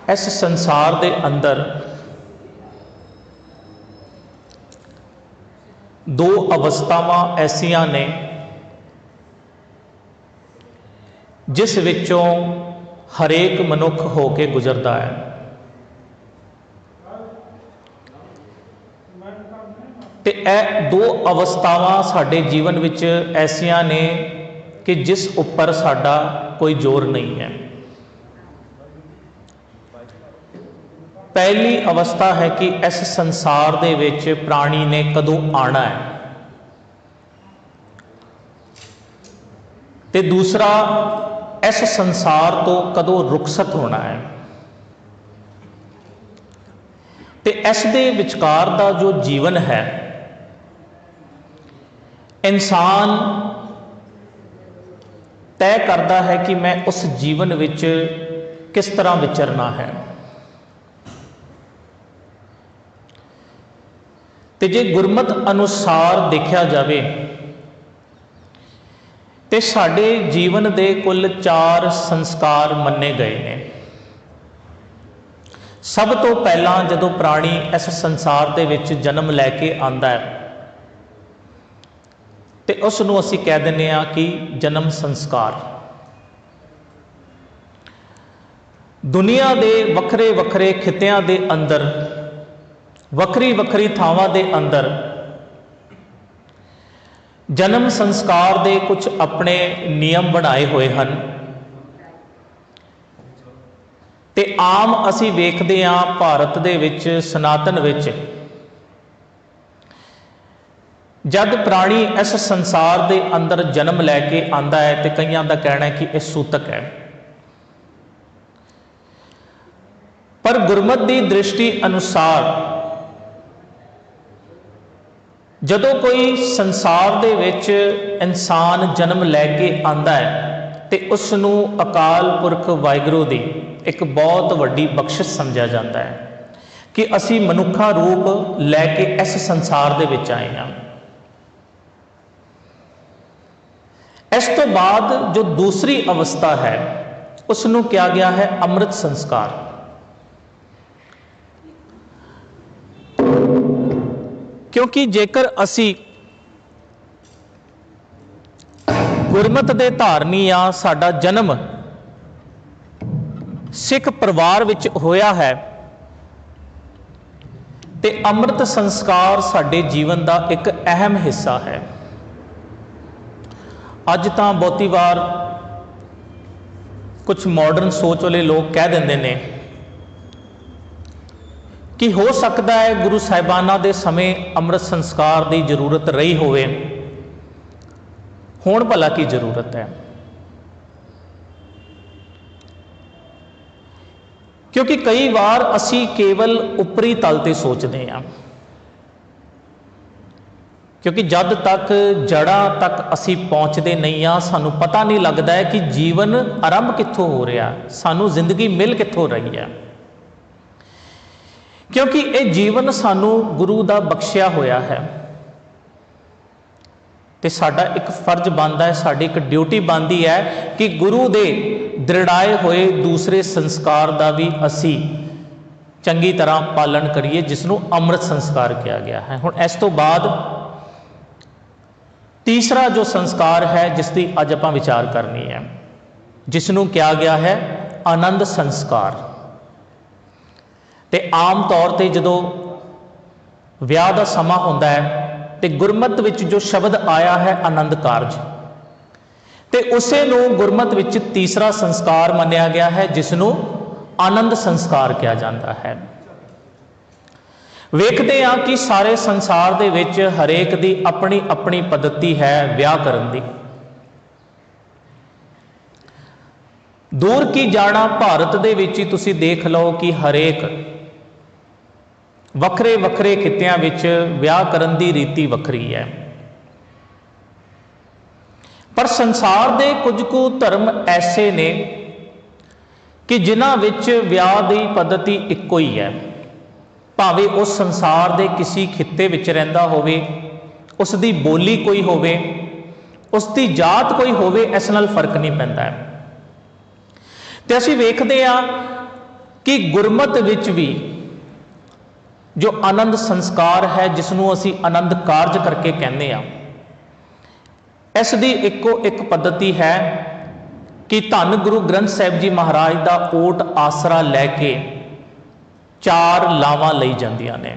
इस संसार दे अंदर दो अवस्थावां ऐसियां ने जिस विचों हरेक मनुख हो के गुजरता है। ते ए दो अवस्थावां साडे जीवन विच ऐसियां ने कि जिस उपर साडा कोई जोर नहीं है। पहली अवस्था है कि इस संसार दे विच प्राणी ने कदों आना है, ते दूसरा इस संसार तो कदों रुखसत होना है। ते इस दे विचकार दा जो जीवन है, इंसान तय करता है कि मैं उस जीवन विच किस तरह विचरना है। ते जे गुरमत अनुसार देखा जाए तो साडे जीवन दे कुल 4 संस्कार मन्ने गए हैं। सब तो पहला जदों प्राणी इस संसार दे विच जन्म लैके आंदा है तो उसनूं असीं कह दिंदे आ कि जन्म संस्कार। दुनिया दे वखरे वखरे खित्तियां दे अंदर वखरी वखरी थावां दे अंदर जन्म संस्कार दे कुछ अपने नियम बनाए हुए हैं। ते आम असी वेखदे हां भारत दे विच सनातन विच जद प्राणी इस संसार दे अंदर जन्म लैके आंदा है तो कईयां दा कहना है कि यह सूतक है, पर गुरमत की दृष्टि अनुसार जदों कोई संसार दे विच इंसान जन्म लैके आंदा है तो उसनूं अकाल पुरख वाहिगुरू दी एक बहुत वड्डी बख्शिश समझा जाता है कि असी मनुखा रूप लैके इस संसार दे विच आए हैं। इस तो बाद जो दूसरी अवस्था है उसनूं कहा गया है अमृत संस्कार। क्योंकि जेकर असी गुरमत दे धारनी आ, साडा जन्म सिख परिवार विच होया है ते अमृत संस्कार साडे जीवन का एक अहम हिस्सा है। अज तां बहुती वार कुछ मॉडर्न सोच वाले लोग कह देंदे ने कि हो सकता है गुरु साहिबाना दे समय अमृत संस्कार की जरूरत रही होवे, हुण भला की जरूरत है। क्योंकि कई बार असी केवल उपरी तल ते सोचते हैं, क्योंकि जद तक जड़ा तक असी पहुँचते नहीं हाँ सानू पता नहीं लगता है कि जीवन आरंभ कित्थों हो रहा, सानू जिंदगी मिल कित्थों रही है। क्योंकि ये जीवन सानू गुरु का बख्शिया होया है तो साडा एक फर्ज बनता है, साड़ी एक ड्यूटी बनती है कि गुरु दे दृढ़ाए हुए दूसरे संस्कार का भी असी चंगी तरह पालन करिए, जिसनों अमृत संस्कार किया गया है। हुण इस तो बाद तीसरा जो संस्कार है जिसकी अज आपां विचार करनी है, जिसनों कहा गया है आनंद संस्कार। ते आम तौर पर जदों विआह का समा होंदा है तो गुरमत विच जो शब्द आया है आनंद कारज, तो उसे नूं गुरमत विच तीसरा संस्कार मन्निया गया है जिसनों आनंद संस्कार कहा जाता है। वेखते हैं कि सारे संसार दे विच हरेक दी अपनी अपनी पद्धति है विआह करन दी। दूर की जाना भारत दे विच ही तुसी देख लो कि हरेक वखरे वखरे खित्तियां विच विआह करन दी रीति वखरी है, पर संसार दे कुछ कु धर्म ऐसे ने कि जिन्हां विच विआह दी पद्धति इक्को ही है। भावें उस संसार दे किसी खित्ते विच रहिंदा होवे, उसदी बोली कोई होवे, उसकी जात कोई होवे, इस नाल फर्क नहीं पैंदा है। तो असीं वेखदे आ कि गुरमत विच भी जो आनंद संस्कार है, जिसनों असी आनंद कारज करके कहने आ, इस दी इको एक पद्धति है कि धन गुरु ग्रंथ साहिब जी महाराज का ओट आसरा लैके 4 लावां लई जांदियां ने।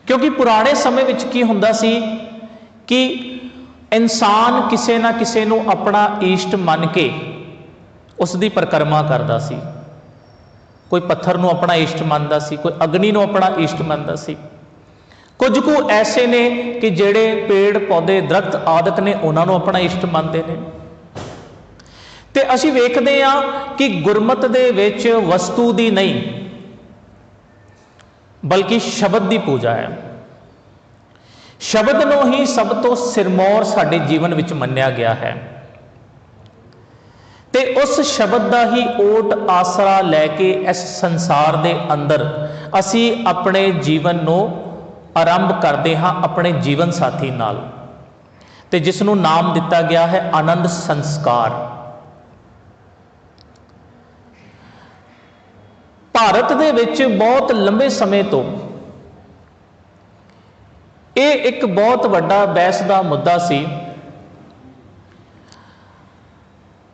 क्योंकि पुराने समय विच की हुंदा सी कि इंसान किसी ना किसी नूं अपना इष्ट मन के उसकी परिक्रमा करता सी। कोई पत्थर नूं अपना इष्ट मानता सी, कोई अग्नि नूं अपना इष्ट मानता सी। कुछ को ऐसे ने कि जेड़े पेड़ पौधे दरख्त आदि ने उन्होंने अपना इष्ट मानते हैं। तो असी वेखते हैं कि गुरमत दे विच वस्तु दी नहीं बल्कि शब्द की पूजा है। शब्द नूं ही सब तो सिरमौर साडे जीवन विच मन्निया गया है। ते उस शब्द का ही ओट आसरा लैके इस संसार दे अंदर असी अपने जीवन नूं आरंभ करते हाँ अपने जीवन साथी नाल, ते जिसनों नाम दिता गया है आनंद संस्कार। भारत दे विच बहुत लंबे समय तो ये एक बहुत वड्डा बहस का मुद्दा सी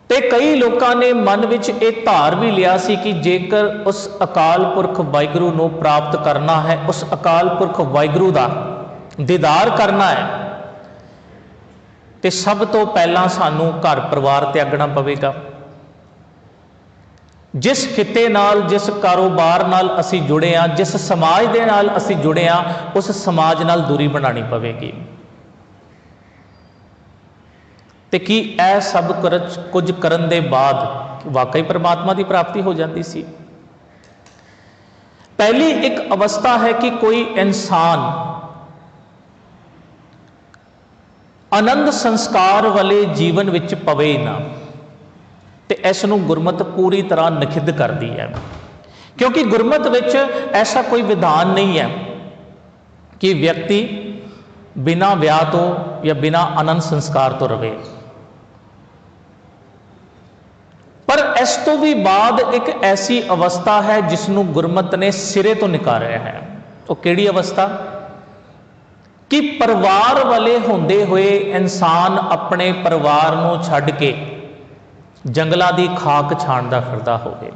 ते कई लोगों ने मन विच ये धार भी लिया सी कि जेकर उस अकाल पुरख वाहिगुरू नूं प्राप्त करना है, उस अकाल पुरख वाहिगुरू का दीदार करना है, तो सब तो पहला सानू घर परिवार त्यागना पवेगा। जिस खिते नाल, जिस कारोबार नाल असी जुड़े हाँ, जिस समाज दे नाल असी जुड़े हाँ, उस समाज नाल दूरी बनानी पवेगी। ते कि यह सब कुछ करन दे बाद वाकई परमात्मा की प्राप्ति हो जाती सी। पहली एक अवस्था है कि कोई इंसान आनंद संस्कार वाले जीवन विच पवे ना, ते इसनूं गुरमत पूरी तरह निखिद्ध करती है। क्योंकि गुरमत विच ऐसा कोई विधान नहीं है कि व्यक्ति बिना विआह तो या बिना आनंद संस्कार तो रहे। पर इस तो भी बाद एक ऐसी अवस्था है जिसनों गुरमत ने सिरे तो निकालिया है। वो किहड़ी अवस्था? कि परिवार वाले होंदे हुए इंसान अपने परिवार नूं छड्ड के जंगलों की खाक छाणदा फिरदा होवे,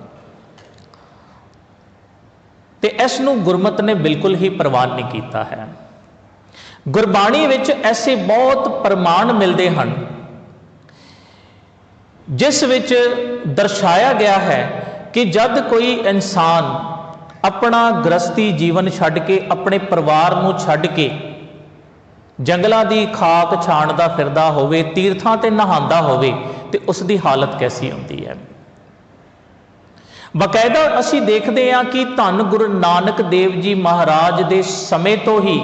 ते इसनूं गुरमत ने बिल्कुल ही प्रवान नहीं किया है। गुरबाणी विच ऐसे बहुत प्रमाण मिलते हैं जिस विच दर्शाया गया है कि जब कोई इंसान अपना गृहस्थी जीवन छड्ड के अपने परिवार नूं छड्ड के जंगलों की खाक छाणदा फिरदा होवे, तीर्थां ते नहांदा होवे, ते उसकी हालत कैसी होती है। बकायदा असी देखते हैं कि धन गुरु नानक देव जी महाराज के समय तो ही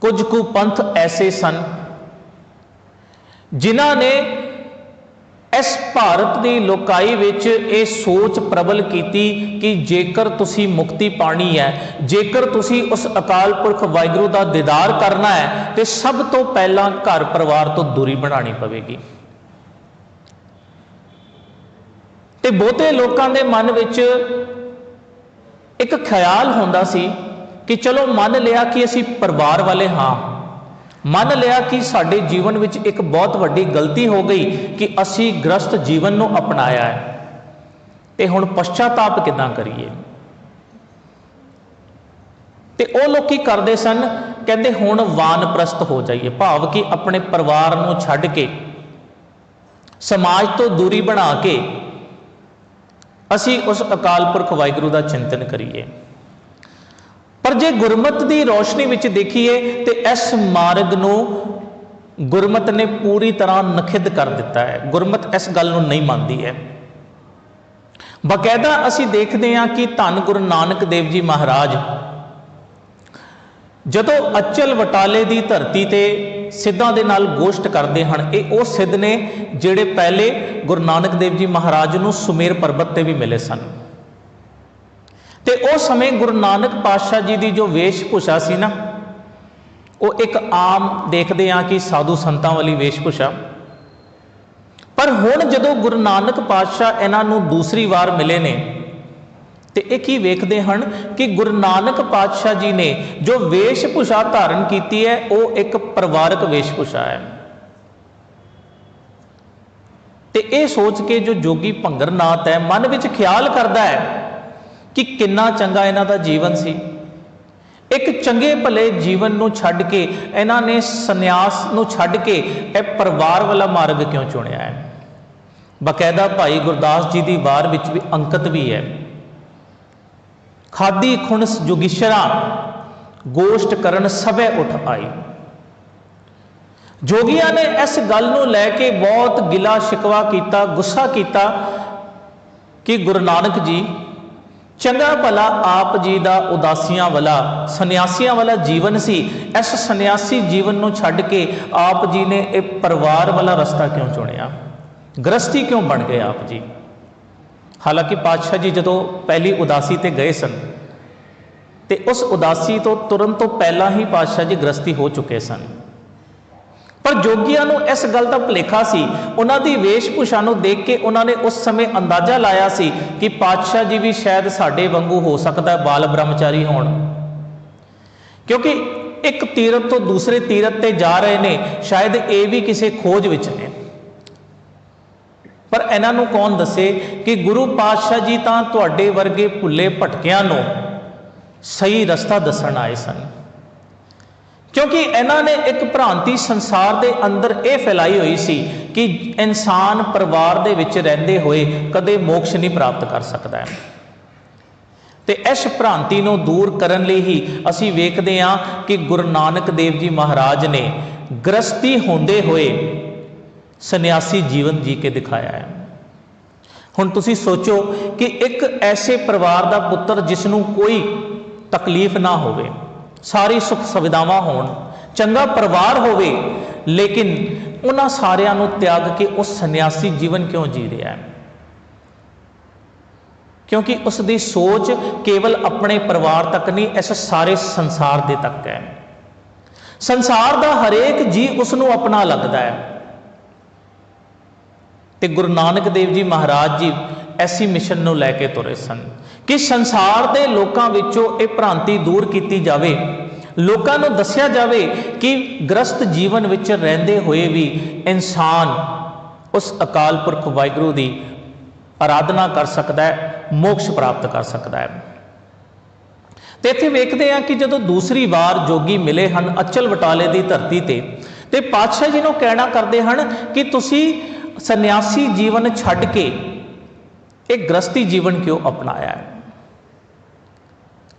कुछ कु पंथ ऐसे सन जिन्हां ने इस भारत की लोकाई विच ये सोच प्रबल की कि जेकर तुसी मुक्ति पानी है, जेकर तुसी उस अकाल पुरख वाहिगुरू का दीदार करना है, तो सब तो पहला घर परिवार तो दूरी बनानी पवेगी। ते बहुते लोगों के मन विच एक ख्याल होंदा सी कि चलो मान लिया कि असी परिवार वाले हाँ, मान लिया कि साडे जीवन विच एक बहुत वड्डी गलती हो गई कि असी गृहस्थ जीवन नूं अपनाया है, ते हुण पश्चाताप किदां करिए। ते ओ लोग की करदे सन, कहंदे हुण वानप्रस्थ हो जाइए, भाव कि अपने परिवार नूं छड्ड के समाज तो दूरी बना के असी उस अकाल पुरख वाहिगुरू का चिंतन करिए। पर जे गुरमत की रोशनी विच देखिए तो इस मार्ग नूं गुरमत ने पूरी तरह नखिद्ध कर दिता है। गुरमत इस गल नूं नहीं मानती है। बकायदा असी देखते हैं कि धन गुरु नानक देव जी महाराज जदों अचल वटाले की धरती ते सिद्धां दे नाल गोष्ट करते हैं, ये वो सिद्ध ने जिहड़े पहले गुरु नानक देव जी महाराज नूं सुमेर पर्बत ते भी मिले सन। ते उस समय गुरु नानक पातशाह जी की जो वेशभूषा सी ना, वो एक आम देखते हैं कि साधु संतां वाली वेशभूषा, पर हुण जदों गुरु नानक पातशाह इन्हां नूं दूसरी वार मिले ने तो ये की वेखते हैं कि गुरु नानक पातशाह जी ने जो वेशभूषा धारण की है वो एक परिवारक वेशभूषा है। तो ये सोच के जो जोगी भंगर नाथ है मन में ख्याल करता है कि कितना चंगा इन्हां दा जीवन सी। एक चंगे भले जीवन नूं छड्ड के इन्हां ने संन्यास नूं छड्ड के यह परिवार वाला मार्ग क्यों चुनिया है। बकायदा भाई गुरदास जी की वार विच भी अंकित भी है, खादी खुणस जोगिशरा गोष्ठ करन सभे उठ आई। जोगिया ने इस गल नूं लैके बहुत गिला शिकवा किया, गुस्सा किया कि गुरु नानक जी चंगा भला आप जी का उदासियां वाला सन्यासियां वाला जीवन सी, इस सन्यासी जीवन नूं छड्ड के आप जी ने एक परिवार वाला रस्ता क्यों चुनिया, गृहस्थी क्यों बन गए आप जी। हालांकि पातशाह जी जदों पहली उदासी ते गए सन तो उस उदासी तो तुरंत तो पहला ही पातशाह जी गृहस्थी हो चुके सन, पर जोगियां नूं इस गल का भुलेखा सी। उन्हां दी वेशभूषा नूं देख के उन्होंने उस समय अंदाजा लाया सी कि पातशाह जी भी शायद साडे वांगू हो सकता है बाल ब्रह्मचारी होण, क्योंकि एक तीरथ तो दूसरे तीरथ ते जा रहे ने, शायद ये भी किसी खोज विच ने। पर इन्हां नूं कौन दसे कि गुरु पातशाह जी तां तुहाडे वर्गे भुल्ले भटकियां नूं सही रस्ता दसण आए सन, क्योंकि इन्हां ने एक भ्रांति संसार के अंदर यह फैलाई हुई सी कि इंसान परिवार दे विच रहिंदे होए कदे मोक्ष नहीं प्राप्त कर सकता है। तो इस भ्रांति नूं दूर करन लई ही असीं वेखदे हां कि गुरु नानक देव जी महाराज ने गृहस्थी होंदे होए सन्यासी जीवन जी के दिखाया है। हुण तुसीं सोचो कि एक ऐसे परिवार का पुत्र जिसनों कोई तकलीफ ना होवे, सारी सुख सुविधावां होण, चंगा परिवार होवे, लेकिन उन्हां सारियां नूं त्याग के उस सन्यासी जीवन क्यों जी रहा है। क्योंकि उसकी सोच केवल अपने परिवार तक नहीं, इस सारे संसार दे तक है। संसार का हरेक जी उसनों अपना लगता है। तो गुरु नानक देव जी महाराज जी ऐसी मिशन नूं लैके तुरे सन कि संसार के लोगों विचों ये भ्रांति दूर की जाए, लोगों नूं दस्या जाए कि गृहस्थ जीवन विच रहिंदे होए भी इंसान उस अकाल पुरख वाहिगुरू की आराधना कर सकता है, मोक्ष प्राप्त कर सकता है। तो इत्थे वेखते हैं कि जदों दूसरी बार जोगी मिले हैं अचल बटाले की धरती ते पातशाह जी नूं कहना करते हैं कि तुसीं सन्यासी जीवन छड्ड के एक गृहस्थी जीवन क्यों अपनाया है।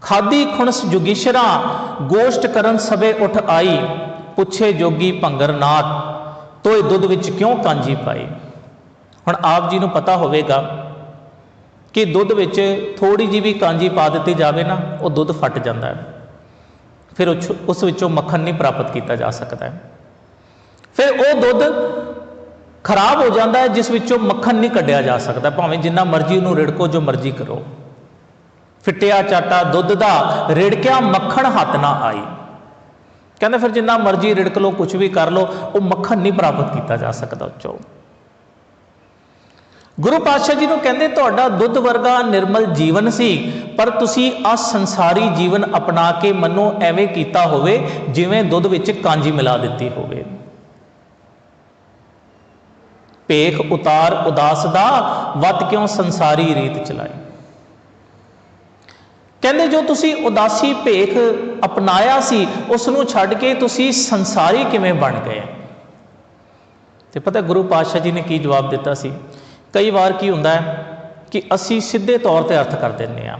खादी खुणस जोगीशरा गोष्ठ करन सभे उठ आई, पुछे जोगी भंगर नाथ तोए दुध विच क्यों कांजी पाई। हुण आप जी नूं पता होवेगा कि दुध विच थोड़ी जी भी कांजी पा दी जाए ना, वो दुध फट जाता है, फिर उस विचों मक्खन नहीं प्राप्त किया जा सकता है। फिर वो दुध खराब हो जाता है जिस विचों मक्खन नहीं कढ़िया जा सकता, भावें जिन्ना मर्जी उन्होंने रिड़को जो मर्जी करो। फिटिया चाटा दुध का रिड़किया मक्खन हाथ ना आई, कहते फिर जिन्ना मर्जी रिड़क लो कुछ भी कर लो, वो मक्खन नहीं प्राप्त किया जा सकता उचों। गुरु पातशाह जी कहते तुहाडा दुध वर्गा निर्मल जीवन सी, पर तुसी आ संसारी जीवन अपना के मनो एवें कीता होवे जिवें दुध विच कांजी मिला दिती होवे। भेख उतार उदास दा वत क्यों संसारी रीत चलाई। कहते जो तुसी उदासी भेख अपनाया सी उसनूं छड्ड के तुसी संसारी किवें बन गए। तो पता गुरु पातशाह जी ने की जवाब दिता सी। कई बार की हुंदा है कि असी सीधे तौर पर अर्थ कर देने आ,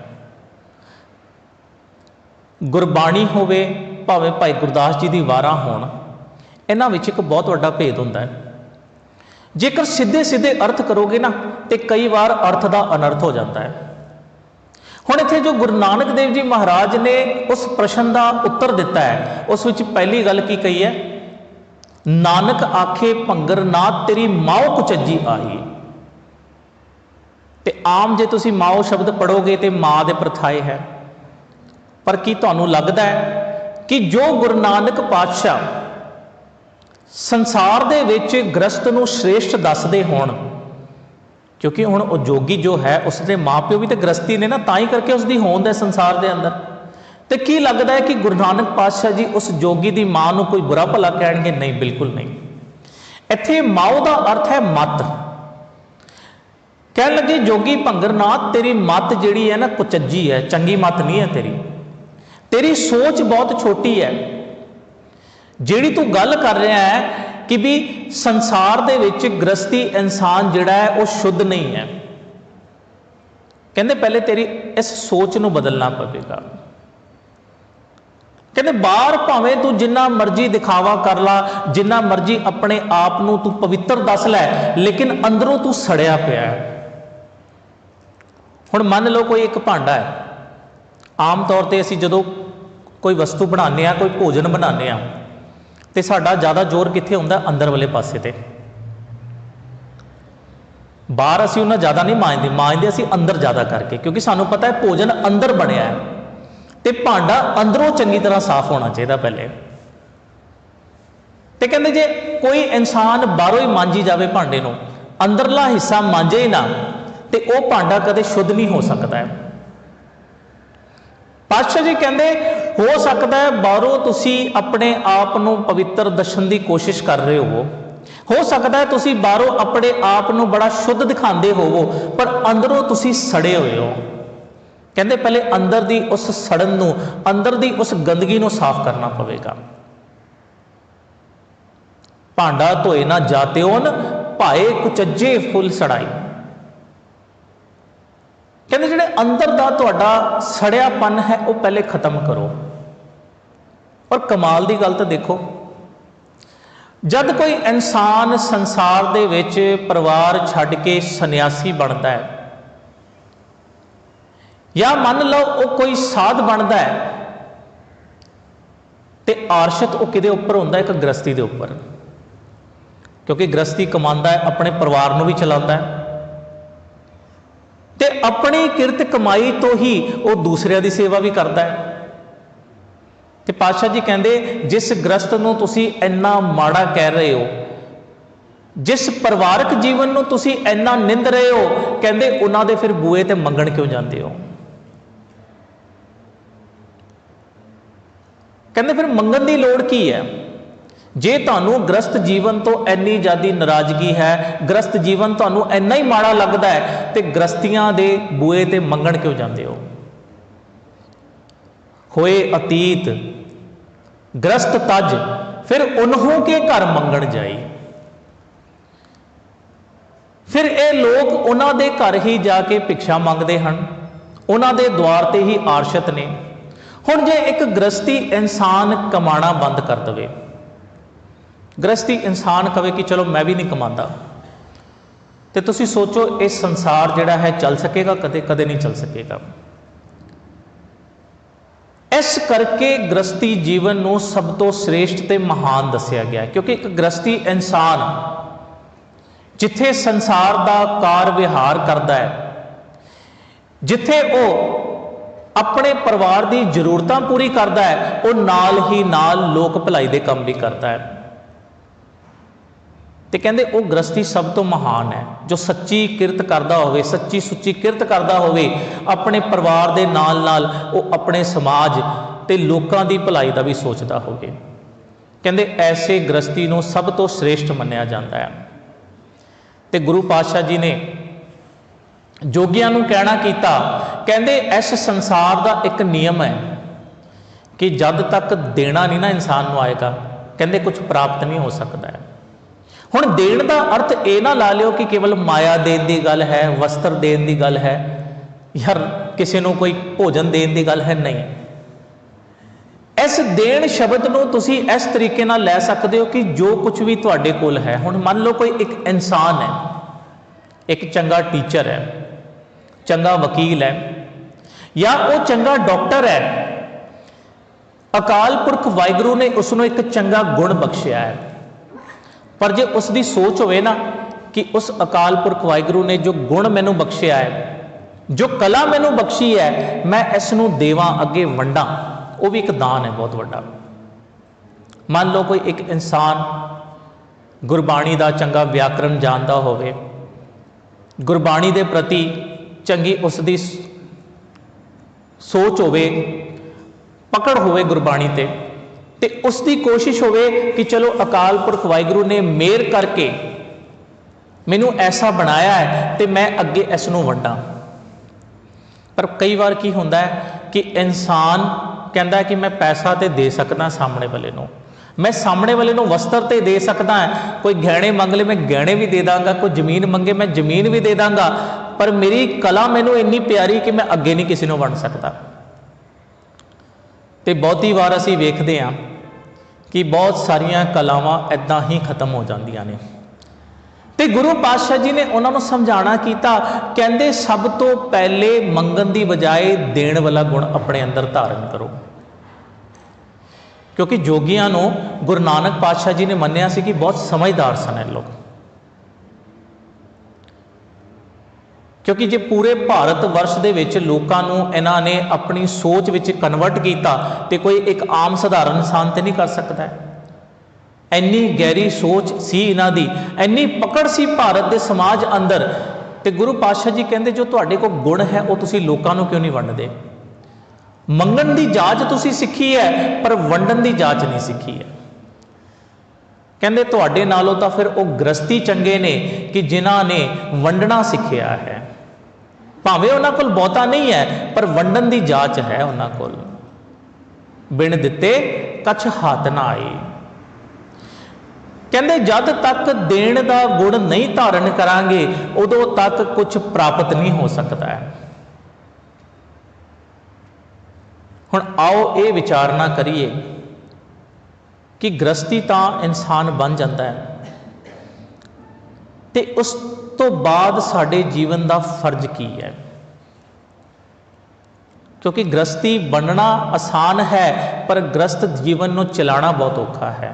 गुरबाणी होवे भावें भाई गुरदास जी की वारां होण, इन्हां विच एक बहुत वड्डा भेद हुंदा है। जेकर सीधे सीधे अर्थ करोगे ना तो कई बार अर्थ का अनर्थ हो जाता है। हुण इत्थे जो गुरु नानक देव जी महाराज ने उस प्रश्न का उत्तर दिता है, उस विच पहली गल की कही है, नानक आखे भंगर नाथ तेरी माओ कुचज्जी आई। तो आम जे तुसी माओ शब्द पढ़ोगे तो माँ दे प्रथाए है, पर की तुहानूं लगदा है कि जो गुरु नानक पातशाह संसार दे विच गृहस्थ नूं श्रेष्ठ दसदे होण, क्योंकि हुण वो जोगी जो है उसके माँ प्यो भी तो गृहस्थी ने ना, तां ही करके उसकी होंद है संसार के अंदर। तो की लगता है कि गुरु नानक पातशाह जी उस जोगी की माँ को कोई बुरा भला कहेंगे? नहीं, बिल्कुल नहीं। इत्थे माओ का अर्थ है मत। कह लगे जोगी भंगरनाथ तेरी मत जिहड़ी है ना कुचज्जी है, चंगी मत नहीं है तेरी, तेरी सोच बहुत छोटी है। जिहड़ी तू गल कर रहा है कि भी संसार दे विच गृहस्थी इंसान जिहड़ा है वो शुद्ध नहीं है, कहते पहले तेरी इस सोच नूं बदलना पवेगा। कहते बाहर भावें तू जिन्ना मर्जी दिखावा कर ला, जिन्ना मर्जी अपने आप नूं तू पवित्र दस लै, लेकिन अंदरों तू सड़िया पिया है। हुण मान लो कोई एक भांडा है, आम तौर पर असीं जदों कोई वस्तु बनाने आ, कोई भोजन बनाने आ, तो साडा ज़्यादा जोर कित्थे हुंदा? अंदर वाले पासे ते। बाहर असीं उन्ना ज़्यादा नहीं मांजदे असीं अंदर ज़्यादा करके, क्योंकि सानूं पता है भोजन अंदर बनया है, तो भांडा अंदरों चंगी तरह साफ होना चाहिए पहले। तो कहते जे कोई इंसान बाहरों ही मांजी जाए भांडे नूं, अंदरला हिस्सा मांजे ही ना, तो वह भांडा कदे शुद्ध नहीं हो सकता है। पातशाह जी कहते हो सकता है बाहरों तुसी अपने आप को पवित्र दर्शन की कोशिश कर रहे हो सकता है तुसी बाहरों अपने आप को बड़ा शुद्ध दिखाते होवो, पर अंदरों तुसी सड़े हुए हो। कहते पहले अंदर की उस सड़न नूं, अंदर की उस गंदगी नूं साफ करना पवेगा। भांडा धोए ना जाते होन, भाए कुचज्जे फुल सड़ाई। कहते जिहड़े अंदर का तुहाडा सड़ियापन है वो पहले खत्म करो। और कमाल की गल तो देखो, जब कोई इंसान संसार दे विच परिवार छड्ड के सन्यासी बनता है, या मान लो वो कोई साध बनता है, तो आरशत वो किहदे उपर हुंदा? एक गृहस्थी के उपर, क्योंकि गृहस्थी कमांदा है, अपने परिवार को भी चलाता है, ते अपनी किरत कमाई तो ही वो दूसरिया की सेवा भी करता है। तो पातशाह जी कहते जिस गृहस्थ नूं तुसी इन्ना माड़ा कह रहे हो, जिस परिवारक जीवन नूं तुसी इन्ना निंद रहे हो, कहते उन्हां दे फिर बूए ते मंगण क्यों जाते हो? कहते फिर मंगण की लोड़ की है? जे तुहानूं गृहस्थ जीवन तो इन्नी ज़्यादा नाराज़गी है, गृहस्थ जीवन तुहानूं इन्ना ही माड़ा लगता है, तो गृहस्थियां दे बूए ते मंगण क्यों जाते हो? होए अतीत गृहस्थ तज, फिर उन्हों के घर मंगण जाई। फिर ये लोग उन्हां दे घर ही जाके भिक्षा मंगते हैं, उन्हां दे द्वार ते ही आरशत ने। हुण जे एक गृहस्थी इंसान कमाना बंद कर दे, गृहस्थी इंसान कहे कि चलो मैं भी नहीं कमाता, तो तुसी सोचो इस संसार जिहड़ा है चल सकेगा? कदे कदे नहीं चल सकेगा। इस करके गृहस्थी जीवन नूं सब तो श्रेष्ठ ते महान दसिया गया, क्योंकि एक गृहस्थी इंसान जिथे संसार का कार विहार करता है, जिथे वो अपने परिवार की जरूरतां पूरी करता है, वो नाल ही नाल लोक भलाई के काम भी करता है। तो कहते वो गृहस्थी सब तो महान है, जो सच्ची किरत करता होवे, सच्ची सुच्ची किरत करता होवे, अपने परिवार के नाल नाल वो अपने समाज ते लोकां दी भलाई का भी सोचता होवे। कहते ऐसे गृहस्थी नूं सब तो श्रेष्ठ मन्निया जाता है। तो गुरु पातशाह जी ने जोगियां नूं कहना कीता, कहते इस संसार का एक नियम है कि जब तक देना नहीं ना इंसान नूं आएगा, कहते कुछ प्राप्त नहीं हो सकता है। हुण देण का अर्थ ये ना ला लियो कि केवल माया देण की गल है, वस्त्र देण की गल है, यार किसी को कोई भोजन देण की गल है, नहीं। इस देण शब्द नूं तुसी इस तरीके नाल लै सकते हो कि जो कुछ भी तुहाडे कोल है। हुण मान लो कोई एक इंसान है, एक चंगा टीचर है, चंगा वकील है, या वो चंगा डॉक्टर है, अकाल पुरख वाहिगुरू ने उसनों एक चंगा गुण बख्शिया है, पर जे उसकी सोच होवे ना कि उस अकाल पुरख वाहिगुरू ने जो गुण मैनू बख्शिया है, जो कला मैनू बख्शी है, मैं इसनूं देवां अगे वंडा, वो भी एक दान है बहुत बड़ा। मान लो कोई एक इंसान गुरबाणी का चंगा व्याकरण जानता होवे, गुरबाणी के प्रति चंगी उसकी सोच होवे, पकड़ होवे गुरबाणी ते उसकी कोशिश होवे कि चलो अकाल पुरख वाहिगुरू ने मेहर करके मैनू ऐसा बनाया है तो मैं अगे इसनों वड्डां। पर कई बार की होंदा है कि इंसान कहता है कि मैं पैसा तो दे सकदा सामने वाले नूं, मैं सामने वाले नूं वस्त्र तो दे सकदा है, कोई गहने मंग ले मैं गहने भी दे दांगा, कोई जमीन मंगे मैं जमीन भी दे दांगा, पर मेरी कला मैनू इन्नी प्यारी कि मैं अगे नहीं किसी नूं वंड सकदा। तो बहुती बार असीं वेखदे हां कि बहुत सारिया कलावां इदां ही खत्म हो जांदियां ने। ते गुरु पातशाह जी ने उन्होंने समझाना किया, कहते सब तो पहले मंगन की बजाय देण वाला गुण अपने अंदर धारण करो। क्योंकि जोगियां नूं गुरु नानक पातशाह जी ने मन्निया सी कि बहुत समझदार सन ये लोग, क्योंकि जे पूरे भारत वर्ष दे विच लोकां नूं इन्हां ने अपनी सोच विच कन्वर्ट किया तो कोई एक आम सधारण इंसान तो नहीं कर सकता है। इन्नी गहरी सोच सी इन्हां दी, इन्नी पकड़ सी भारत के समाज अंदर। तो गुरु पातशाह जी कहते जो तुहाडे कोल गुण है वो तुसीं लोकां नूं क्यों नहीं वंडदे। मंगण की जाच तुसीं सीखी है पर वंडन की जाच नहीं सीखी है। कहते तुहाडे नालों तां फिर वो गृहस्थी चंगे ने कि जिन्हां ने वंडना सीखिया है, भावें उन्हां कोल बहुता नहीं है पर वंडन की जाच है उन्हां कोल। बिन दिते कछ हाथ ना आए। कहते जद तक देण का गुण नहीं धारण करांगे उदों तक कुछ प्राप्त नहीं हो सकता है। हुण आओ ये विचारना करिए कि गृहस्थी तो इंसान बन जाता है तो उस तो बाद साडे जीवन का फर्ज की है। क्योंकि गृहस्थी बनना आसान है पर गृहस्थ जीवन को चलाना बहुत औखा है,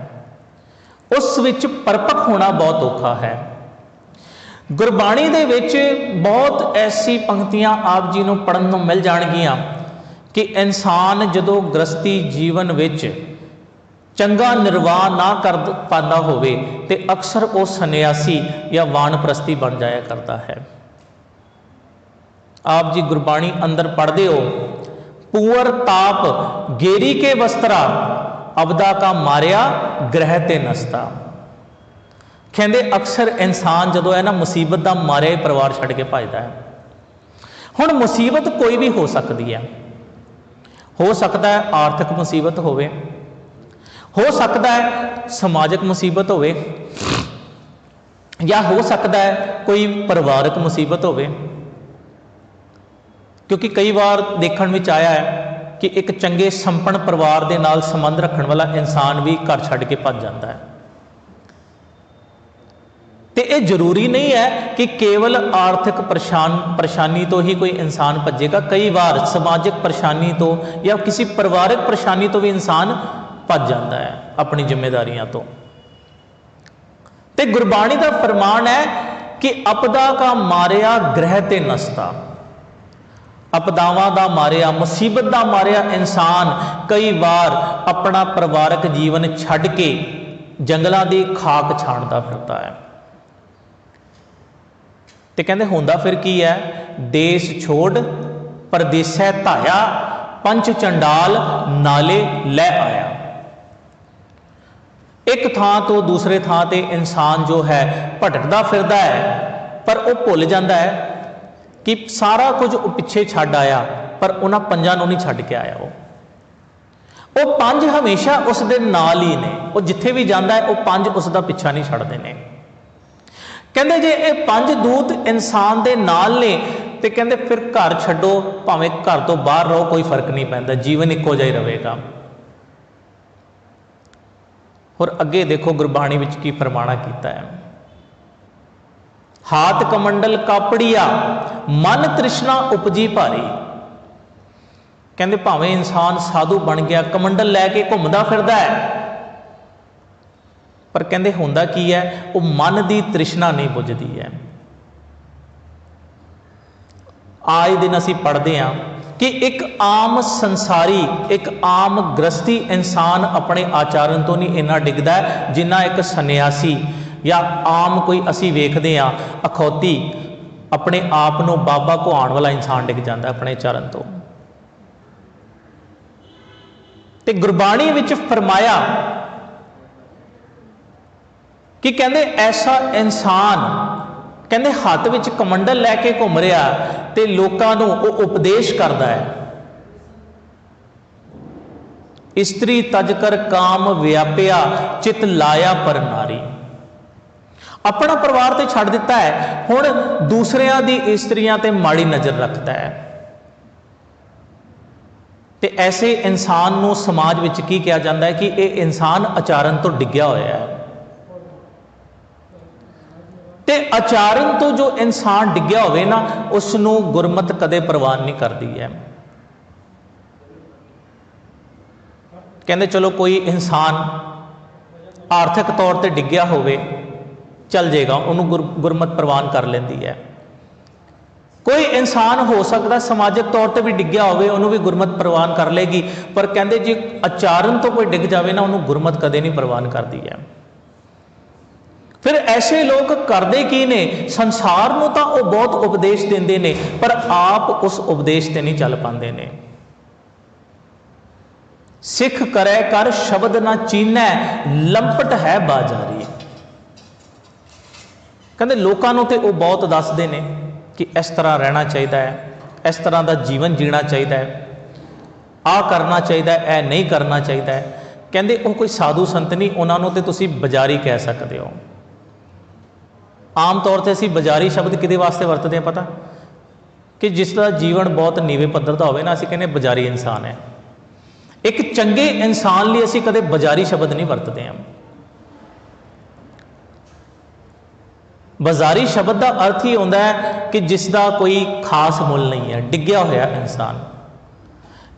उस विच परपक होना बहुत औखा है। गुरबाणी दे विच बहुत ऐसी पंक्तियां आप जी नूं पढ़न नूं मिल जाणगियां कि इंसान जदों गृहस्थी जीवन विच चंगा निर्वाह ना कर पाता होवे ते अक्सर वो सन्यासी या वानप्रस्ती बन जाया करता है। आप जी गुरबाणी अंदर पढ़ते हो, पुअर ताप गेरी के वस्त्रा अबदा का मारिया ग्रह ते नसता। कहते अक्सर इंसान जदों है ना मुसीबत का मारिया ही परिवार छड़ के भजदा है। हुण मुसीबत कोई भी हो सकती है, हो सकता है आर्थिक मुसीबत होवे, हो सकता है समाजिक मुसीबत होवे, या हो सकता है कोई परिवारक मुसीबत होवे। क्योंकि कई बार देखण विच आया है कि एक चंगे संपन्न परिवार के नाल संबंध रखने वाला इंसान भी घर छड्ड के भज जाता है। तो ये जरूरी नहीं है कि केवल आर्थिक परेशानी तो ही कोई इंसान भजेगा। कई बार समाजिक परेशानी तो या किसी परिवारिक परेशानी तो भी इंसान भज जाता है अपनी जिम्मेदारियां तो। गुरबाणी का फरमान है कि अपदा का मारिया ग्रह ते नसता। अपदावां दा मारिया, मुसीबत दा मारिया इंसान कई बार अपना परिवारक जीवन छड्ड के जंगलों की खाक छाणदा फिरदा है। तो कहते होंदा फिर की है, देश छोड़ परदेसै धाया पंच चंडाल नाले लै आया। एक थां तो दूसरे थां ते इंसान जो है भटकदा फिरदा है, पर वह भुल जाता है कि सारा कुछ वो पिछे छड्ड आया, पर उन्हां पंजां नूं नहीं छड्ड के आया। वो पंज हमेशा उस दे नाल ही ने, वो जिथे भी जाता है वो पंज उसका पिछा नहीं छड्डदे ने। कहते जे ये पंज दूत इंसान के नाल ने तो कहते फिर घर छड्डो, भावें घर तो बाहर रहो, कोई फर्क नहीं पैंदा, जीवन इक्को जिहा ही रहेगा। और अगे देखो गुरबाणी विच की फरमाना कीता है, हाथ कमंडल कापड़िया मन तृष्णा उपजी भारी। कहते भावें इंसान साधु बन गया, कमंडल लैके घूमदा फिरदा है, पर कहते होंदा की है, वो मन की तृष्णा नहीं बुझदी है। आए दिन असीं पढ़ते हैं कि एक आम संसारी, एक आम गृहस्थी इंसान अपने आचरण तो नहीं इन्ना डिगदा जिन्ना एक सन्यासी या आम कोई असी वेखते हाँ अखौती अपने आप को बाबा कुहाण वाला इंसान डिग जाता अपने चरण तो। ते गुरबाणी विच फरमाया कि कहते ऐसा इंसान कहते हथ विच कमंडल लैके घूम रहा ते लोकां नूं वो उपदेश करता है, इस्त्री तज कर काम व्यापिया चित लाया पर नारी। अपना परिवार तो छड़ दिता है, हुण दूसरियां दी इस्त्रियां ते माड़ी नज़र रखता है। ते ऐसे इंसान नूं समाज विच की कहा जाता है कि यह इंसान आचरण तो डिग्या होया है। ते आचरण तो जो इंसान डिग्या होवे ना उसनूं गुरमत कदे प्रवान नहीं करती है। कहते चलो कोई इंसान आर्थिक तौर पर डिग्या होवे चल जाएगा, उन्होंने गुरमत प्रवान कर लेंदी है। कोई इंसान हो सकता समाजिक तौर पर भी डिग्या होवे उन्होंने भी गुरमत प्रवान कर लेगी, पर कहते जे आचरण तो कोई डिग जाए ना उन्होंने गुरमत कदे नहीं प्रवान करती है। फिर ऐसे लोग करते की ने, संसार में तो वो बहुत उपदेश देंदे ने पर आप उस उपदेश से नहीं चल पाते ने। सिख करे कर शब्द ना चीनै लंपट है बाजारी। कहते लोगों तो वो बहुत दसते हैं कि इस तरह रहना चाहिए है, इस तरह का जीवन जीना चाहिए है, आ करना चाहिए है, ऐ नहीं करना चाहिए है। कहते वो कोई साधु संत नहीं, उन्होंने तो तुसी बाजारी कह सकते हो। आम तौर पर असी बाजारी शब्द कि वास्ते वरतते हैं पता, कि जिसका जीवन बहुत नीवे पद्धर का हो ना असी कहने बाजारी इंसान है। एक चंगे इंसान लिए असी कदे बाजारी शब्द नहीं वरतते हैं। बाजारी शब्द का अर्थ ही होता है कि जिसका कोई खास मुल नहीं है, डिग्या होया इंसान।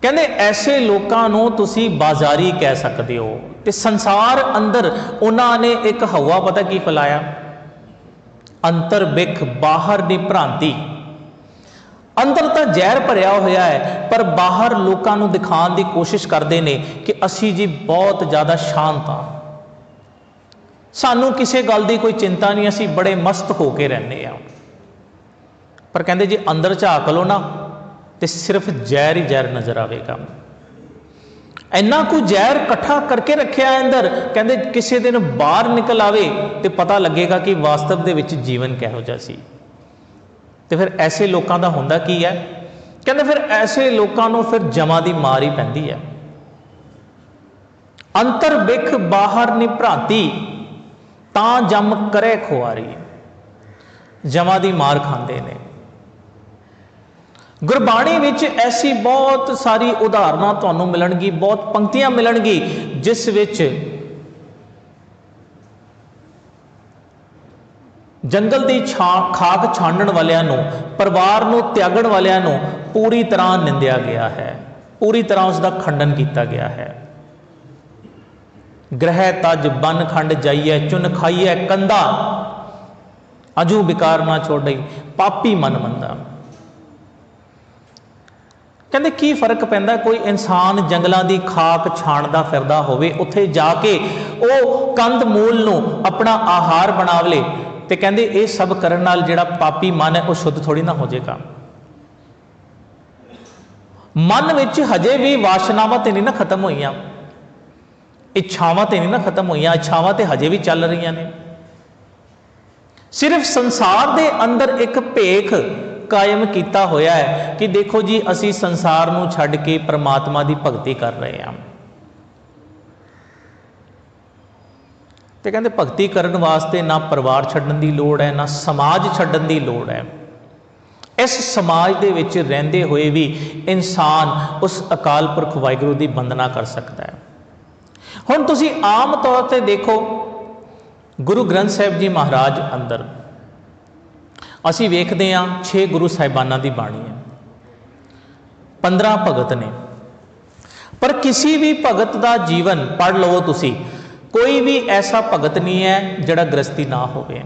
कहते ऐसे लोगों तुसी बाजारी कह सकते हो। तो संसार अंदर उन्होंने एक हवा पता की फैलाया, अंतर बिख बाहर नी भ्रांति। अंदर तो जहर भरिया होया है पर बाहर लोगों को दिखाने की कोशिश करते हैं कि असी जी बहुत ज़्यादा शांत हाँ, सानू किसी गल की कोई चिंता नहीं, असी बड़े मस्त होके रहने हैं। पर कहते जी अंदर झाक लो ना तो सिर्फ जहर ही जहर नज़र आएगा। इन्ना कुछ जहर इकट्ठा करके रखा है अंदर, कहते किसी दिन बाहर निकल आवे तो पता लगेगा कि वास्तव दे विच जीवन किहो जिहा सी। तो फिर ऐसे लोगों का होंदा की है, कहते फिर ऐसे लोगों फिर जमा की मार ही पैंदी है। अंतर बिख बाहर नी भ्रांति ता जम करे खुआरी, जमा की मार खाते ने। गुरबाणी विच ऐसी बहुत सारी उदाहरणा तुहानू मिलणगी, बहुत पंक्तियां मिलणगी जिस विच जंगल की खाक छाणन वालियां नू, परिवार नू त्यागण वालियां नू पूरी तरह निंदिया गया है, पूरी तरह उसका खंडन किया गया है। ग्रह तज बन खंड जाइए चुन खाइए कंधा, अजू बिकार ना छोड़ पापी मन मंदा। कहते की फर्क पैंदा, कोई इंसान जंगलों की खाक छाणदा फिरदा होवे, उत्थे जाके वो कंद मूल नू अपना आहार बना ले, तो कहते ये सब करने नाल जिहड़ा पापी मन है वह शुद्ध थोड़ी ना हो जाएगा। मन विच हजे भी वासनावां ते नहीं ना खत्म होईयां, इच्छावां ते नहीं ना खत्म होईयां, इच्छावां ते हजे भी चल रही ने। सिर्फ संसार दे अंदर एक भेख कायम किया होया है कि देखो जी असी संसार नू छड्ड के परमात्मा की भगती कर रहे हैं। तो कहते भगती करने वास्ते ना परिवार छड्डण की लोड़ है, ना समाज छड्डण की लोड़ है। इस समाज दे विच रहिंदे हुए भी इंसान उस अकाल पुरख वाहिगुरू की वंदना कर सकता है। हुण तुसीं आम तौर पर देखो गुरु ग्रंथ साहिब जी महाराज अंदर असी वेखते हाँ 6 गुरु साहिबाना की बाणी है, 15 भगत ने, पर किसी भी भगत का जीवन पढ़ लो तुसी, कोई भी ऐसा भगत नहीं है जिहड़ा गृहस्थी ना होवे।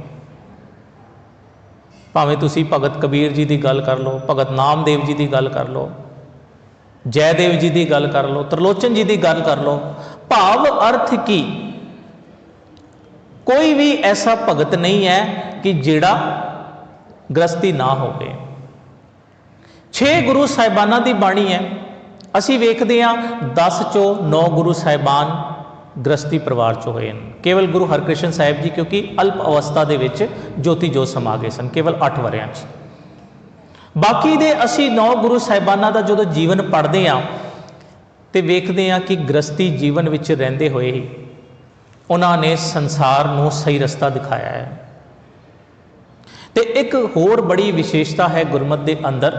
भावें तुसी भगत कबीर जी की गल कर लो, भगत नामदेव जी की गल कर लो, जयदेव जी की गल कर लो, त्रिलोचन जी की गल कर लो। भाव अर्थ की कोई भी ऐसा भगत नहीं है कि जिहड़ा गृहस्थी ना होवे। 6 गुरु साहिबाना की बाणी है, असी वेखते हाँ 10 चों 9 गुरु साहिबान गृहस्थी परिवार चो होए। केवल गुरु हरकृष्ण साहिब जी क्योंकि अल्प अवस्था दे विच ज्योति जोत समा गए सन, केवल 8 वरियां च। बाकी दे असी 9 गुरु साहिबाना का जो जीवन पढ़ते हैं तो वेखते हैं कि गृहस्थी जीवन विच रहिंदे होए ही उन्होंने संसार नूं सही रस्ता दिखाया है। तो एक होर बड़ी विशेषता है गुरमत के अंदर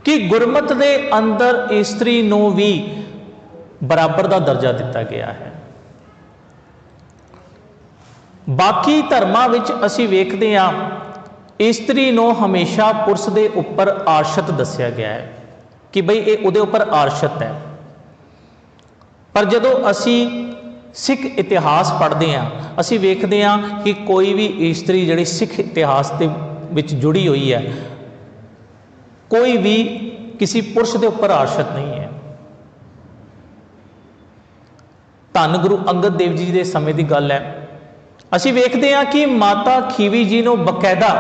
कि गुरमत के अंदर इस्त्री नूं भी बराबर का दर्जा दिता गया है। बाकी धर्मां विच असीं वेखदे हां इस्त्री नूं हमेशा पुरुष के उपर आश्रित दस्या गया है कि बई ये उहदे उपर आश्रित है। पर जदों असीं सिख इतिहास पढ़ते हैं असीं वेखदे हां कि कोई भी इस्त्री जिहड़ी सिख इतिहास दे विच जुड़ी हुई है, कोई भी किसी पुरुष के उपर आश्रित नहीं है। धन गुरु अंगद देव जी के समय की गल है, असीं वेखदे हां कि माता खीवी जी नूं बकायदा